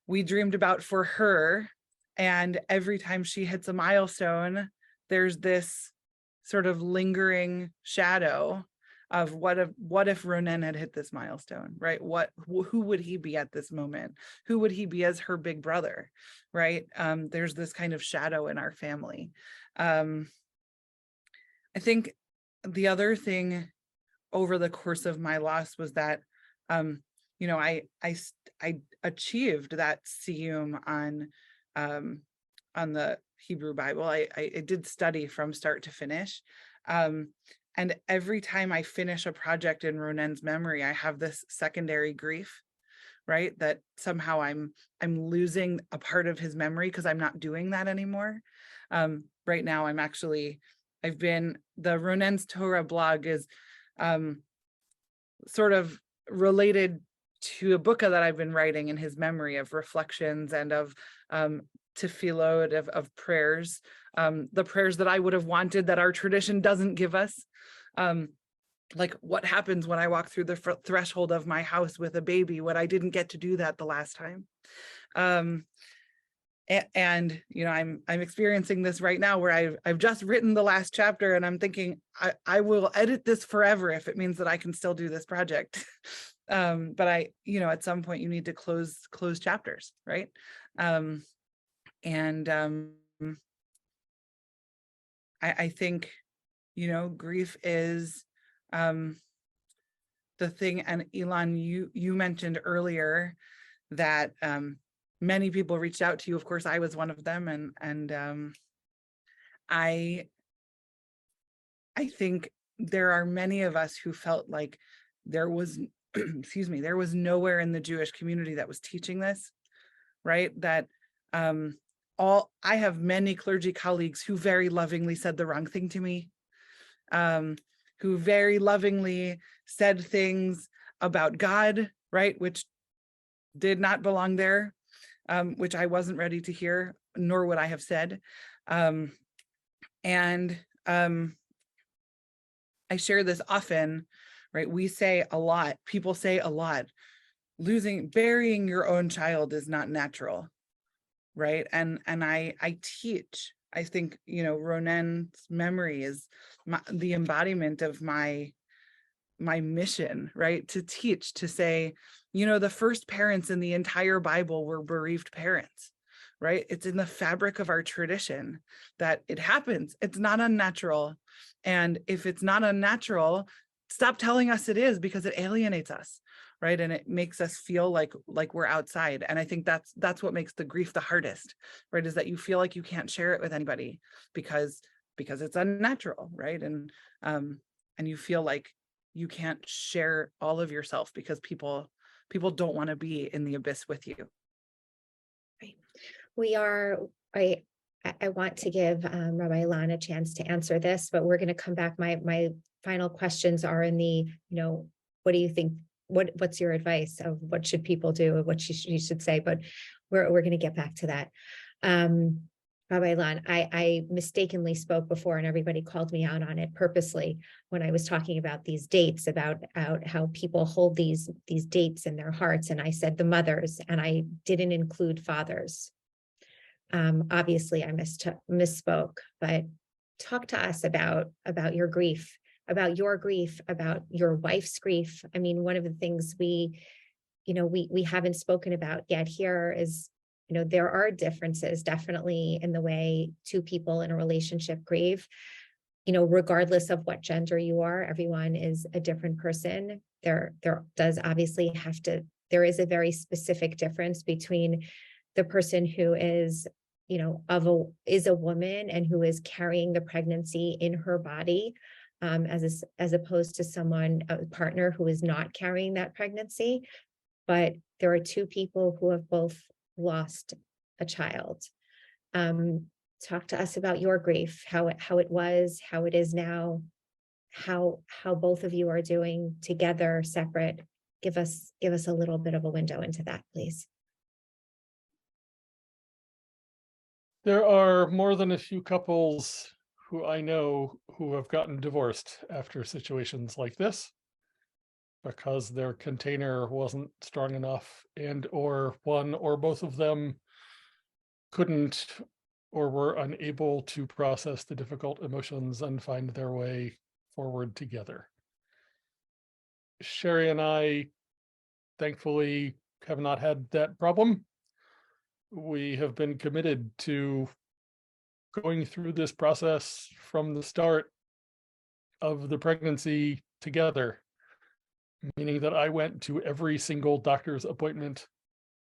we dreamed about for her. And every time she hits a milestone, there's this sort of lingering shadow of what if Ronen had hit this milestone, right? Who would he be at this moment? Who would he be as her big brother, right? There's this kind of shadow in our family. I think the other thing over the course of my loss was that, you know, I achieved that siyum on the Hebrew Bible. I did study from start to finish. And every time I finish a project in Ronen's memory, I have this secondary grief, right? That somehow I'm losing a part of his memory because I'm not doing that anymore. Right now, I've been, the Ronen's Torah blog is sort of related to a book that I've been writing in his memory of reflections and of tefillot, of prayers, the prayers that I would have wanted that our tradition doesn't give us. Like what happens when I walk through the threshold of my house with a baby, when I didn't get to do that the last time. And you know, I'm experiencing this right now where I've just written the last chapter, and I'm thinking I will edit this forever if it means that I can still do this project. But you know, at some point you need to close chapters, right? I think, you know, grief is the thing. And Elon, you mentioned earlier that many people reached out to you. Of course, I was one of them, and I think there are many of us who felt like there was, excuse me, there was nowhere in the Jewish community that was teaching this, right? That I have many clergy colleagues who very lovingly said the wrong thing to me, who very lovingly said things about God, right, which did not belong there, which I wasn't ready to hear, nor would I have said. And I share this often, right? We say a lot, people say a lot, burying your own child is not natural, right? And I teach, I think, you know, Ronen's memory is the embodiment of my mission, right? To teach, to say, you know, the first parents in the entire Bible were bereaved parents, right? It's in the fabric of our tradition that it happens. It's not unnatural. And if it's not unnatural, stop telling us it is, because it alienates us, right? And it makes us feel like we're outside. And I think that's what makes the grief the hardest, right? Is that you feel like you can't share it with anybody because it's unnatural, right? And you feel like you can't share all of yourself because people don't want to be in the abyss with you. Right. I want to give Rabbi Ilan a chance to answer this, but we're going to come back. My final questions are in the, you know, what do you think? What's your advice of what should people do, what you should say? But we're going to get back to that. Rabbi Ilan, I mistakenly spoke before, and everybody called me out on it purposely when I was talking about these dates, about how people hold these dates in their hearts, and I said the mothers, and I didn't include fathers. Obviously, I misspoke, but talk to us about your grief about your grief, about your wife's grief. I mean, one of the things we haven't spoken about yet here is, there are differences definitely in the way two people in a relationship grieve. Regardless of what gender you are, everyone is a different person. There does obviously there is a very specific difference between the person who is, is a woman and who is carrying the pregnancy in her body, as opposed to a partner who is not carrying that pregnancy. But there are two people who have both lost a child. Talk to us about your grief, how it was, how it is now, how both of you are doing together, separate. Give us a little bit of a window into that, please. There are more than a few couples who I know who have gotten divorced after situations like this, because their container wasn't strong enough, and or one or both of them couldn't or were unable to process the difficult emotions and find their way forward together. Sherry and I, thankfully, have not had that problem. We have been committed to going through this process from the start of the pregnancy together, meaning that I went to every single doctor's appointment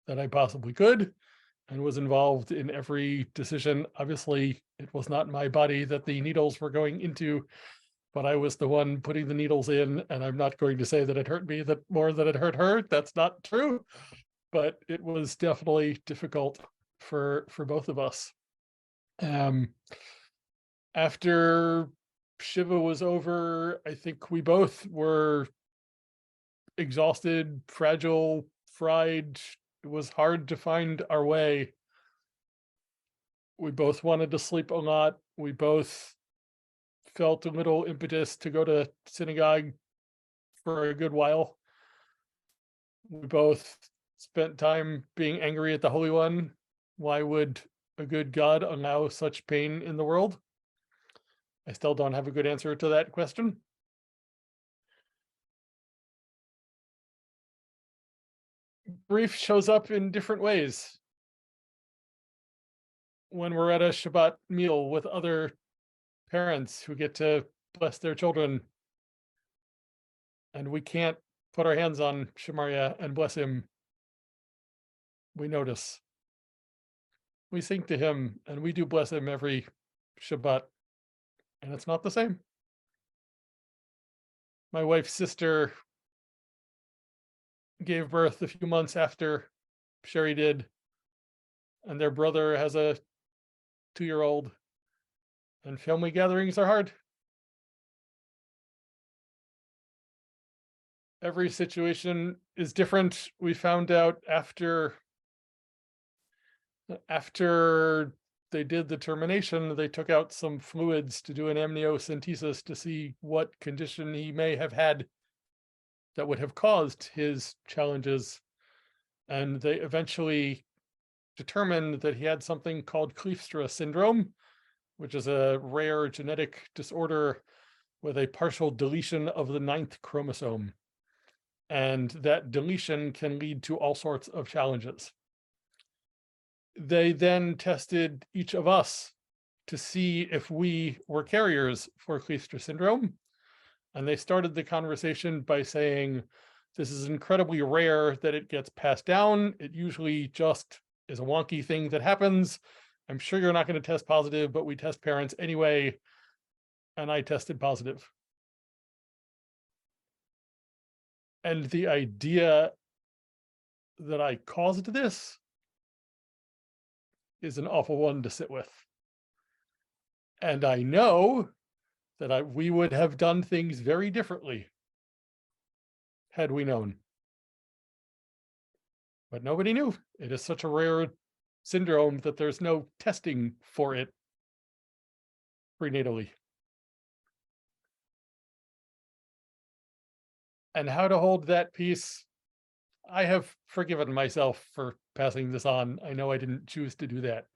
that I possibly could and was involved in every decision. Obviously, it was not my body that the needles were going into, but I was the one putting the needles in, and I'm not going to say that it hurt me more than it hurt her. That's not true, but it was definitely difficult for both of us. After Shiva was over, I think we both were exhausted, fragile, fried. It was hard to find our way. We both wanted to sleep a lot. We both felt a little impetus to go to synagogue for a good while. We both spent time being angry at the Holy One. Why would a good God allow such pain in the world? I still don't have a good answer to that question. Grief shows up in different ways. When we're at a Shabbat meal with other parents who get to bless their children, and we can't put our hands on Shemaria and bless him, we notice. We sing to him, and we do bless him every Shabbat, and it's not the same. My wife's sister gave birth a few months after Sherry did, and their brother has a 2-year-old, and family gatherings are hard. Every situation is different. We found out after they did the termination, they took out some fluids to do an amniocentesis to see what condition he may have had that would have caused his challenges. And they eventually determined that he had something called Kleefstra syndrome, which is a rare genetic disorder with a partial deletion of the 9th chromosome. And that deletion can lead to all sorts of challenges. They then tested each of us to see if we were carriers for Kleefstra syndrome. And they started the conversation by saying, this is incredibly rare that it gets passed down. It usually just is a wonky thing that happens. I'm sure you're not going to test positive, but we test parents anyway. And I tested positive. And the idea that I caused this is an awful one to sit with. And I know that we would have done things very differently had we known. But nobody knew. It is such a rare syndrome that there's no testing for it prenatally. And how to hold that peace, I have forgiven myself for passing this on. I know I didn't choose to do that.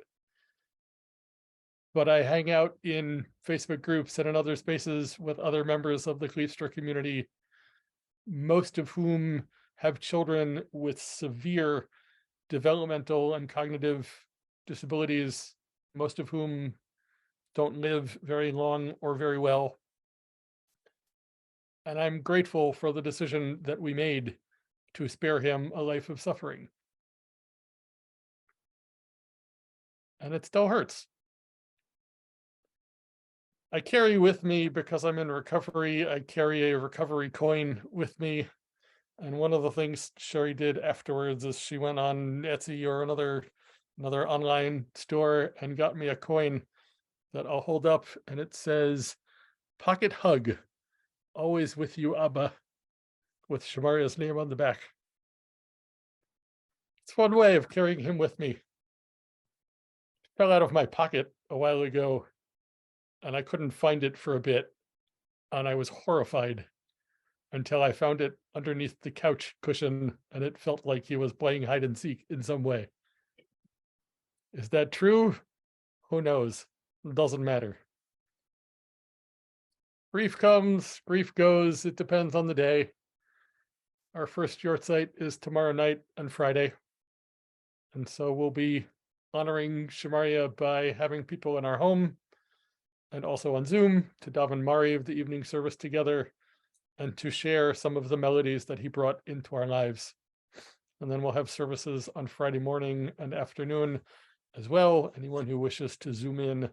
but I hang out in Facebook groups and in other spaces with other members of the Kleefster community, most of whom have children with severe developmental and cognitive disabilities, most of whom don't live very long or very well. And I'm grateful for the decision that we made to spare him a life of suffering. And it still hurts. I carry with me, because I'm in recovery, I carry a recovery coin with me. And one of the things Sherry did afterwards is she went on Etsy or another online store and got me a coin that I'll hold up, and it says, "Pocket hug, always with you, Abba," with Shamaria's name on the back. It's one way of carrying him with me. It fell out of my pocket a while ago, and I couldn't find it for a bit, and I was horrified until I found it underneath the couch cushion, and it felt like he was playing hide and seek in some way. Is that true? Who knows? It doesn't matter. Grief comes, grief goes. It depends on the day. Our first yahrzeit is tomorrow night and Friday. And so we'll be honoring Shamaria by having people in our home and also on Zoom to daven Mariv, the evening service, together, and to share some of the melodies that he brought into our lives. And then we'll have services on Friday morning and afternoon as well. Anyone who wishes to Zoom in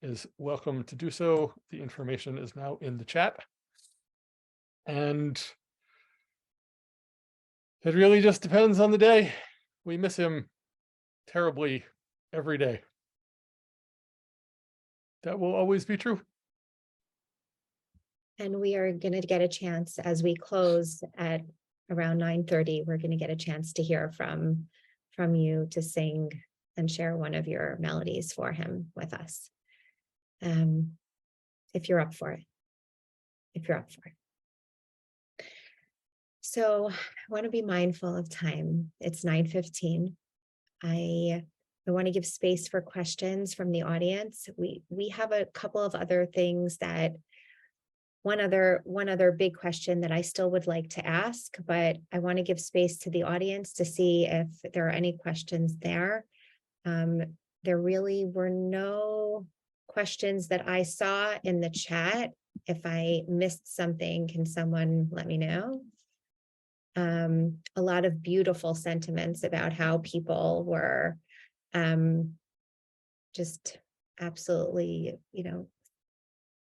is welcome to do so. The information is now in the chat. And it really just depends on the day. We miss him terribly every day. That will always be true. And we are going to get a chance, as we close at around 9:30, we're going to get a chance to hear from you to sing and share one of your melodies for him with us. If you're up for it. So I want to be mindful of time. It's 9:15. I want to give space for questions from the audience. We have a couple of other things that one other big question that I still would like to ask, but I want to give space to the audience to see if there are any questions there. There really were no questions that I saw in the chat. If I missed something, can someone let me know? A lot of beautiful sentiments about how people were just absolutely,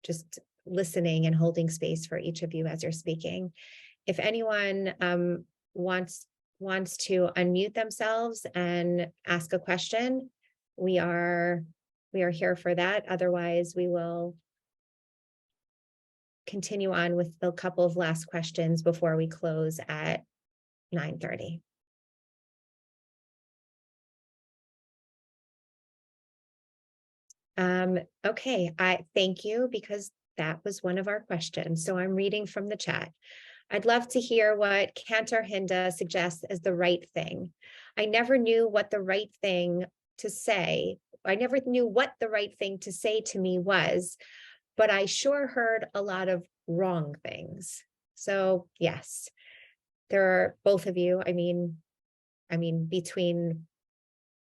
just listening and holding space for each of you as you're speaking. If anyone wants to unmute themselves and ask a question, we are here for that. Otherwise, we will continue on with a couple of last questions before we close at 9:30. Okay, I thank you, because that was one of our questions. So I'm reading from the chat. I'd love to hear what Cantor Hinda suggests as the right thing. I never knew what the right thing to say. I never knew what the right thing to say to me was, but I sure heard a lot of wrong things. So yes, there are both of you. I mean, between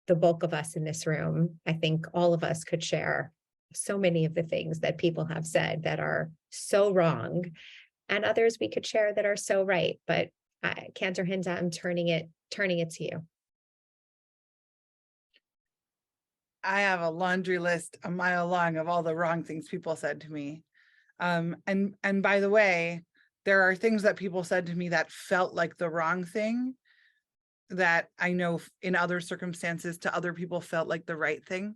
the bulk of us in this room, I think all of us could share so many of the things that people have said that are so wrong, and others we could share that are so right. But Cantor Hinda, I'm turning it to you. I have a laundry list a mile long of all the wrong things people said to me. And by the way, there are things that people said to me that felt like the wrong thing that I know in other circumstances to other people felt like the right thing,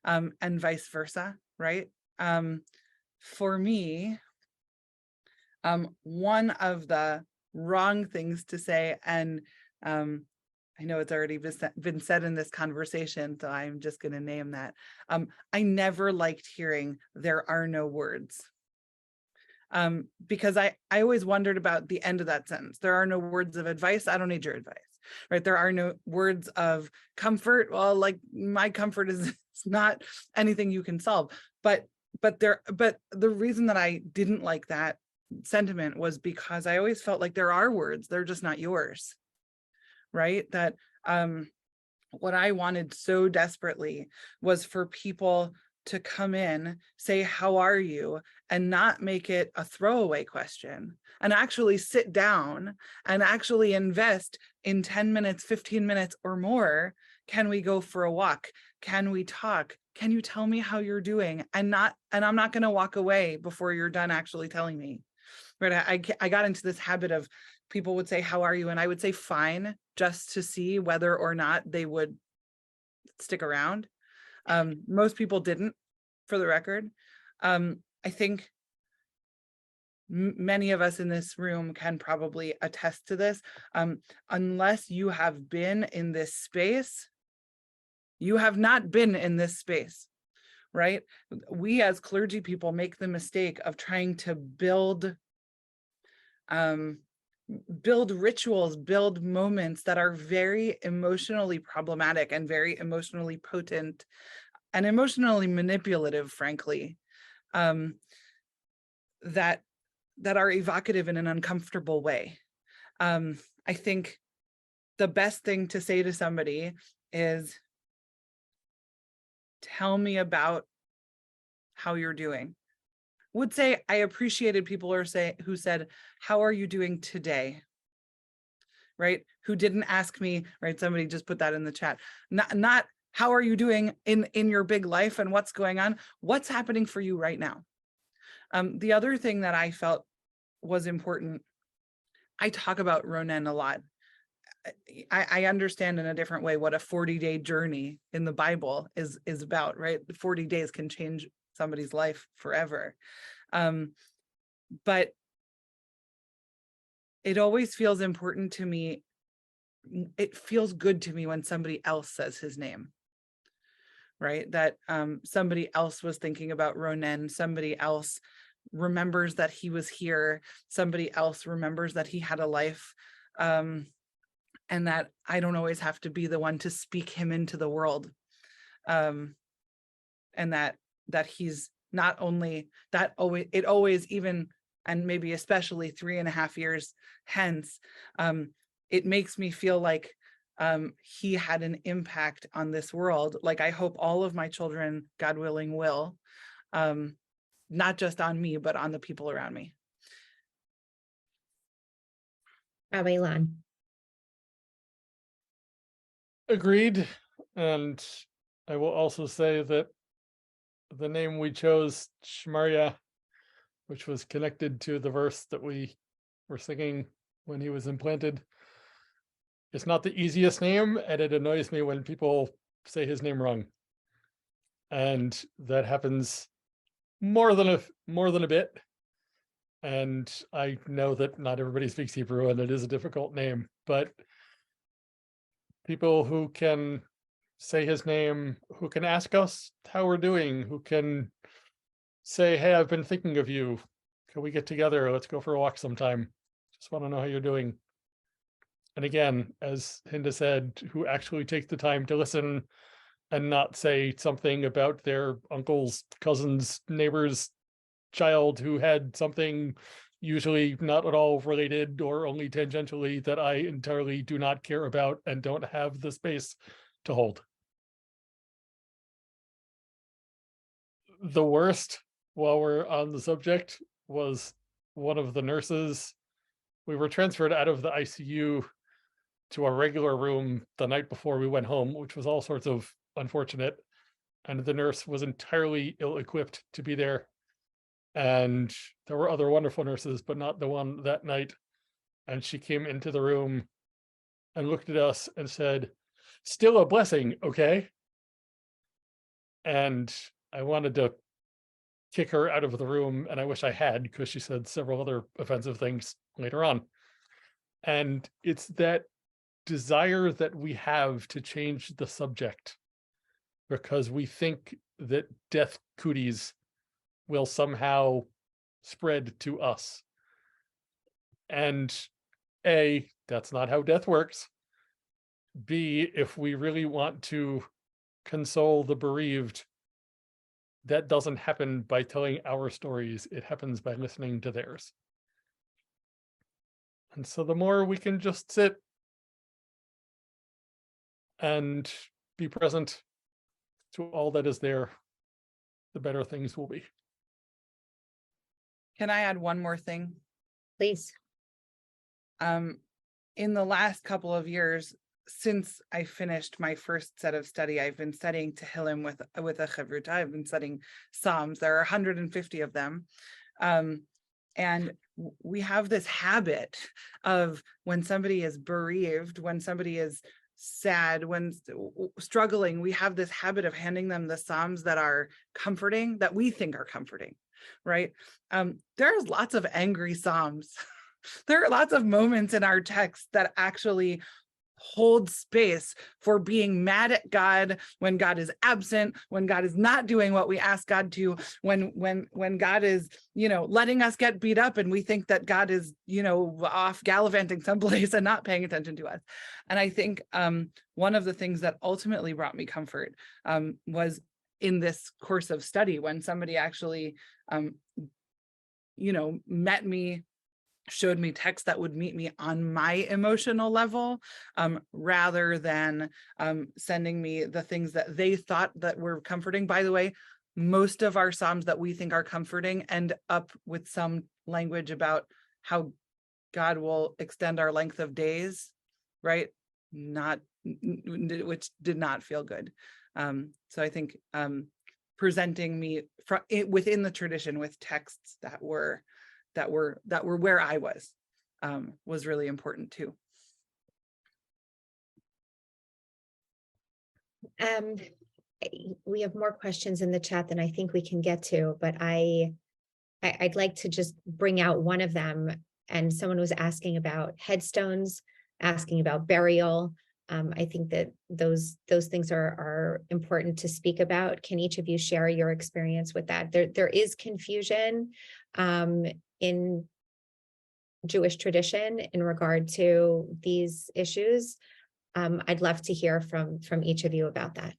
and vice versa, right? For me, one of the wrong things to say, and I know it's already been said in this conversation, so I'm just going to name that. I never liked hearing "there are no words," because I always wondered about the end of that sentence. There are no words of advice. I don't need your advice, right? There are no words of comfort. Well, like, my comfort is It's not anything you can solve. But the reason that I didn't like that sentiment was because I always felt like there are words, they're just not yours. Right? That what I wanted so desperately was for people to come in, say, how are you? And not make it a throwaway question, and actually sit down and actually invest in 10 minutes, 15 minutes or more. Can we go for a walk? Can we talk? Can you tell me how you're doing? And I'm not going to walk away before you're done actually telling me. Right? I got into this habit of people would say, how are you? And I would say, fine, just to see whether or not they would stick around. Most people didn't, for the record. I think many of us in this room can probably attest to this. Unless you have been in this space, you have not been in this space, right? We as clergy people make the mistake of trying to build rituals, build moments that are very emotionally problematic and very emotionally potent and emotionally manipulative, frankly, that are evocative in an uncomfortable way. I think the best thing to say to somebody is, tell me about how you're doing. Would say I appreciated people who said, how are you doing today? Right? Who didn't ask me, right? Somebody just put that in the chat. Not how are you doing in your big life and what's going on? What's happening for you right now? The other thing that I felt was important, I talk about Ronen a lot. I understand in a different way what a 40-day journey in the Bible is about, right? 40 days can change somebody's life forever. But it always feels important to me. It feels good to me when somebody else says his name, right? That somebody else was thinking about Ronen, somebody else remembers that he was here, somebody else remembers that he had a life, and that I don't always have to be the one to speak him into the world. And that he's not only that, it always, even, and maybe especially 3.5 years hence, it makes me feel like he had an impact on this world. Like I hope all of my children, God willing, will, not just on me, but on the people around me. Rabbi Ilan. Agreed. And I will also say that the name we chose, Shmaria, which was connected to the verse that we were singing when he was implanted, it's not the easiest name, and it annoys me when people say his name wrong. And that happens more than a bit. And I know that not everybody speaks Hebrew and it is a difficult name, but people who can say his name, who can ask us how we're doing, who can say, hey, I've been thinking of you. Can we get together? Let's go for a walk sometime. Just want to know how you're doing. And again, as Hinda said, who actually take the time to listen and not say something about their uncle's, cousin's, neighbor's child who had something usually not at all related or only tangentially that I entirely do not care about and don't have the space to hold. The worst, while we're on the subject, was one of the nurses. We were transferred out of the ICU to a regular room the night before we went home, which was all sorts of unfortunate. And the nurse was entirely ill-equipped to be there. And there were other wonderful nurses, but not the one that night. And she came into the room and looked at us and said, still a blessing, okay? And I wanted to kick her out of the room, and I wish I had, because she said several other offensive things later on. And it's that desire that we have to change the subject because we think that death cooties will somehow spread to us. And A, that's not how death works. B, if we really want to console the bereaved, that doesn't happen by telling our stories. It happens by listening to theirs. And so the more we can just sit and be present to all that is there, the better things will be. Can I add one more thing? Please. In the last couple of years, since I finished my first set of study, I've been studying Tehillim with a Chavruta. I've been studying Psalms. There are 150 of them. And we have this habit of when somebody is bereaved, when somebody is sad, when struggling, we have this habit of handing them the Psalms that are comforting, that we think are comforting, right? There's lots of angry Psalms. There are lots of moments in our text that actually hold space for being mad at God when God is absent, when God is not doing what we ask God to, when God is, letting us get beat up and we think that God is, off gallivanting someplace and not paying attention to us. And I think one of the things that ultimately brought me comfort was in this course of study, when somebody actually, met me, showed me text that would meet me on my emotional level, rather than sending me the things that they thought that were comforting. By the way, most of our Psalms that we think are comforting end up with some language about how God will extend our length of days, right? Which did not feel good. So I think presenting me within the tradition with texts that were where I was really important too. We have more questions in the chat than I think we can get to, but I'd like to just bring out one of them. And someone was asking about headstones, asking about burial. I think that those things are important to speak about. Can each of you share your experience with that? There is confusion in Jewish tradition in regard to these issues. I'd love to hear from each of you about that.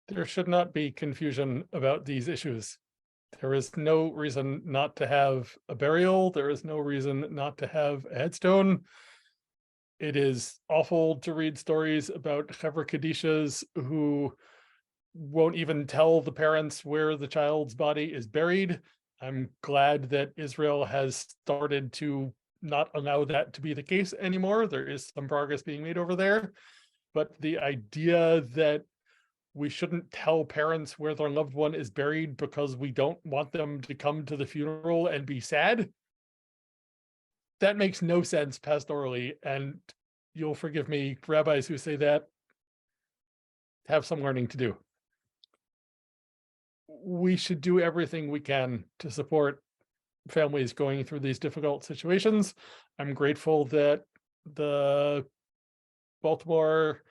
There should not be confusion about these issues. There is no reason not to have a burial. There is no reason not to have a headstone. It is awful to read stories about Chevra Kadishas who won't even tell the parents where the child's body is buried. I'm glad that Israel has started to not allow that to be the case anymore. There is some progress being made over there. But the idea that we shouldn't tell parents where their loved one is buried because we don't want them to come to the funeral and be sad, that makes no sense pastorally. And you'll forgive me, rabbis who say that have some learning to do. We should do everything we can to support families going through these difficult situations. I'm grateful that the Baltimore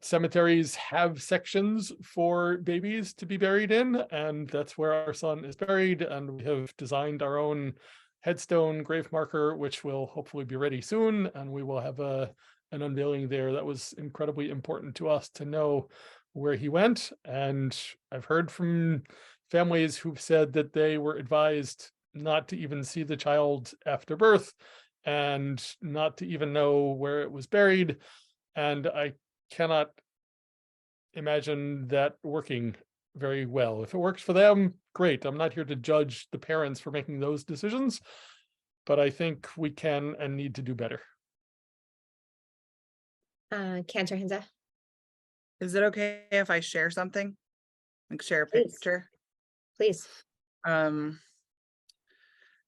cemeteries have sections for babies to be buried in, and that's where our son is buried. And we have designed our own headstone grave marker, which will hopefully be ready soon, and we will have an unveiling there. That was incredibly important to us to know where he went. And I've heard from families who've said that they were advised not to even see the child after birth and not to even know where it was buried. And I cannot imagine that working very well. If it works for them, great. I'm not here to judge the parents for making those decisions, but I think we can and need to do better. Cantor Hinza. Is it okay if I share something? Like share a Please. picture? Please.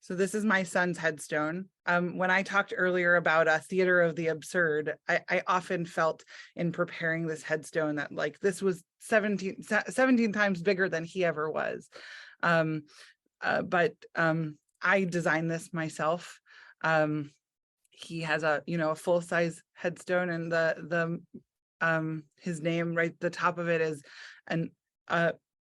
So this is my son's headstone. When I talked earlier about a theater of the absurd, I often felt in preparing this headstone that like this was 17 times bigger than he ever was. But I designed this myself. He has a full-size headstone, and his name right at the top of it is an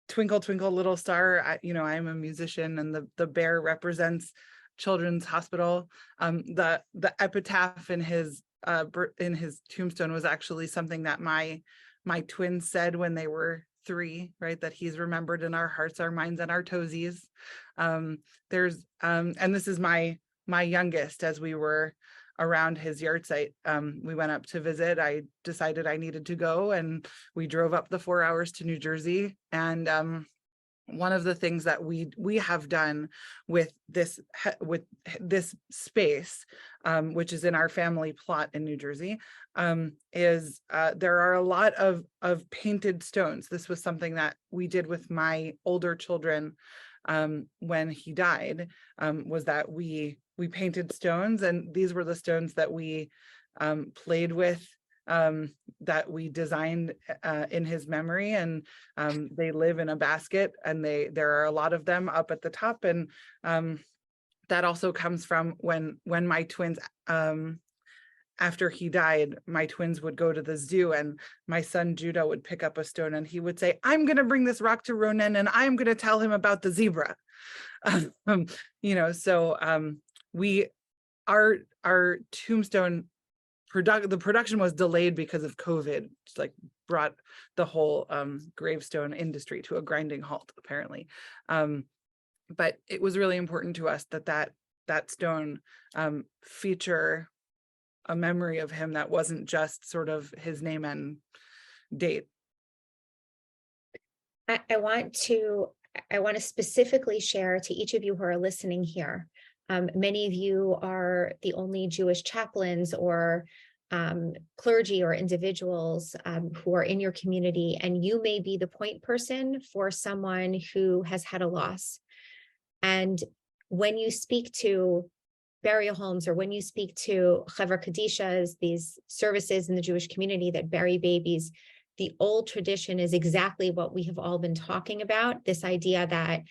Twinkle Twinkle Little Star. I'm a musician, and the bear represents Children's Hospital. The epitaph in his in his tombstone was actually something that my twins said when they were 3, right? That he's remembered in our hearts, our minds, and our toesies. And this is my youngest. As we were around his yard site, we went up to visit. I decided I needed to go, and we drove up the 4 hours to New Jersey. And one of the things that we have done with this space, which is in our family plot in New Jersey, is there are a lot of painted stones. This was something that we did with my older children when he died, was that we painted stones, and these were the stones that we played with, that we designed in his memory, and they live in a basket, and there are a lot of them up at the top. And that also comes from when my twins, after he died, my twins would go to the zoo, and my son Judah would pick up a stone and he would say, "I'm going to bring this rock to Ronan, and I'm going to tell him about the zebra." So our tombstone the production was delayed because of COVID. It's like brought the whole gravestone industry to a grinding halt, apparently. But it was really important to us that stone feature a memory of him that wasn't just sort of his name and date. I want to specifically share to each of you who are listening here. Many of you are the only Jewish chaplains or clergy or individuals who are in your community, and you may be the point person for someone who has had a loss. And when you speak to burial homes, or when you speak to Chevra Kadishas, these services in the Jewish community that bury babies, the old tradition is exactly what we have all been talking about, this idea that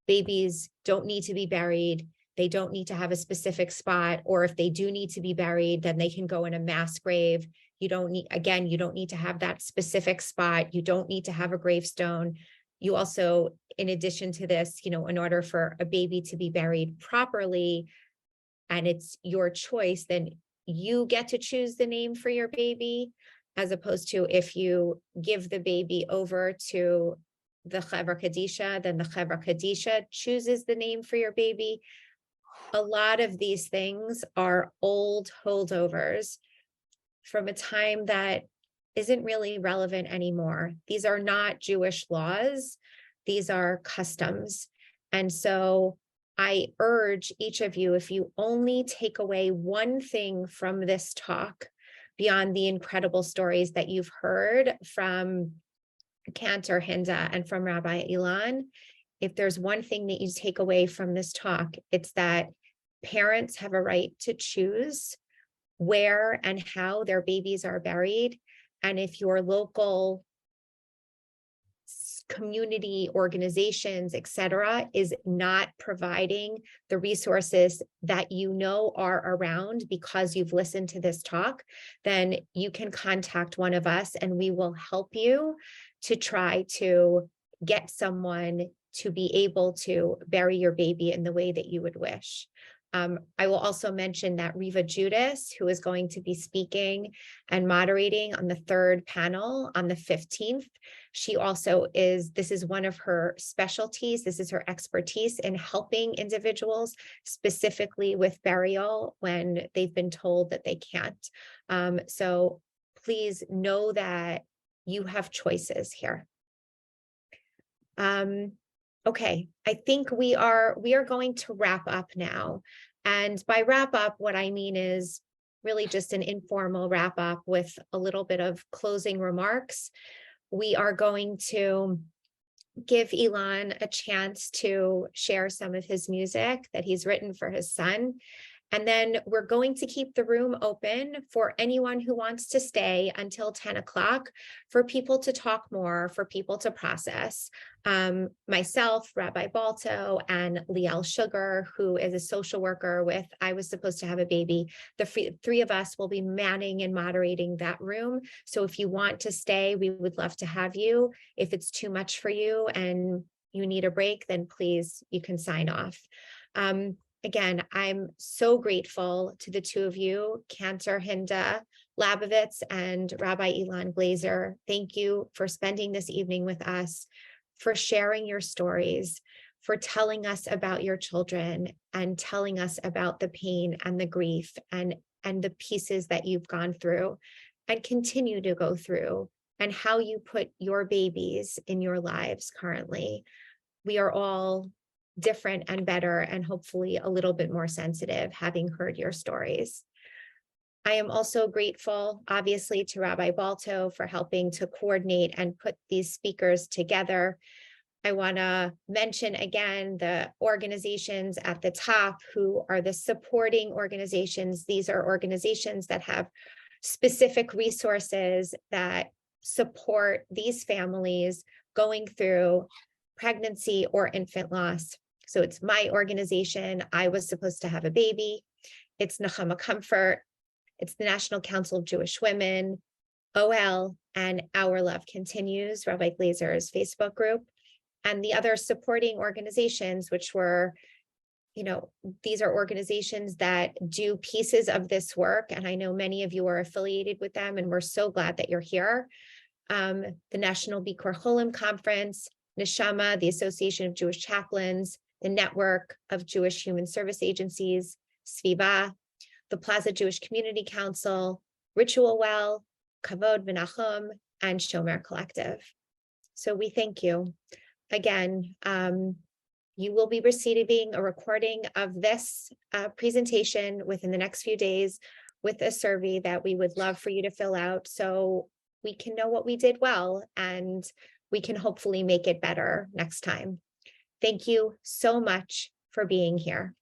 babies don't need to be buried. They don't need to have a specific spot, or if they do need to be buried, then they can go in a mass grave. You don't need to have that specific spot. You don't need to have a gravestone. You also, in addition to this, in order for a baby to be buried properly, and it's your choice, then you get to choose the name for your baby, as opposed to if you give the baby over to the Chevra Kadisha, then the Chevra Kadisha chooses the name for your baby. A lot of these things are old holdovers from a time that isn't really relevant anymore. These are not Jewish laws. These are customs. And so I urge each of you, if you only take away one thing from this talk, beyond the incredible stories that you've heard from Cantor Hinda and from Rabbi Ilan, if there's one thing that you take away from this talk, it's that parents have a right to choose where and how their babies are buried. And if your local community organizations, et cetera, is not providing the resources that are around because you've listened to this talk, then you can contact one of us and we will help you to try to get someone to be able to bury your baby in the way that you would wish. I will also mention that Riva Judas, who is going to be speaking and moderating on the 3rd panel on the 15th, this is one of her specialties. This is her expertise in helping individuals specifically with burial when they've been told that they can't. So please know that you have choices here. Okay, I think we are going to wrap up now. And by wrap up, what I mean is really just an informal wrap up with a little bit of closing remarks. We are going to give Ilan a chance to share some of his music that he's written for his son. And then we're going to keep the room open for anyone who wants to stay until 10 o'clock for people to talk more, for people to process. Myself, Rabbi Balto, and Liel Sugar, who is a social worker with I Was Supposed to Have a Baby, the 3 of us will be manning and moderating that room. So if you want to stay, we would love to have you. If it's too much for you and you need a break, then please, you can sign off. again, I'm so grateful to the two of you, Cantor Hinda Labovitz and Rabbi Ilan Glazer. Thank you for spending this evening with us, for sharing your stories, for telling us about your children and telling us about the pain and the grief and the pieces that you've gone through and continue to go through, and how you put your babies in your lives currently. We are all different and better, and hopefully a little bit more sensitive, having heard your stories. I am also grateful, obviously, to Rabbi Balto for helping to coordinate and put these speakers together. I want to mention again the organizations at the top who are the supporting organizations. These are organizations that have specific resources that support these families going through pregnancy or infant loss. So it's my organization, I Was Supposed to Have a Baby. It's Nechama Comfort. It's the National Council of Jewish Women, OL, and Our Love Continues, Rabbi Glazer's Facebook group. And the other supporting organizations, which were, these are organizations that do pieces of this work. And I know many of you are affiliated with them, and we're so glad that you're here. The National Bikor Cholim Conference, Neshama, the Association of Jewish Chaplains, the Network of Jewish Human Service Agencies, Sviva, the Plaza Jewish Community Council, Ritual Well, Kavod Menachem, and Shomer Collective. So we thank you. Again, you will be receiving a recording of this presentation within the next few days with a survey that we would love for you to fill out so we can know what we did well and we can hopefully make it better next time. Thank you so much for being here.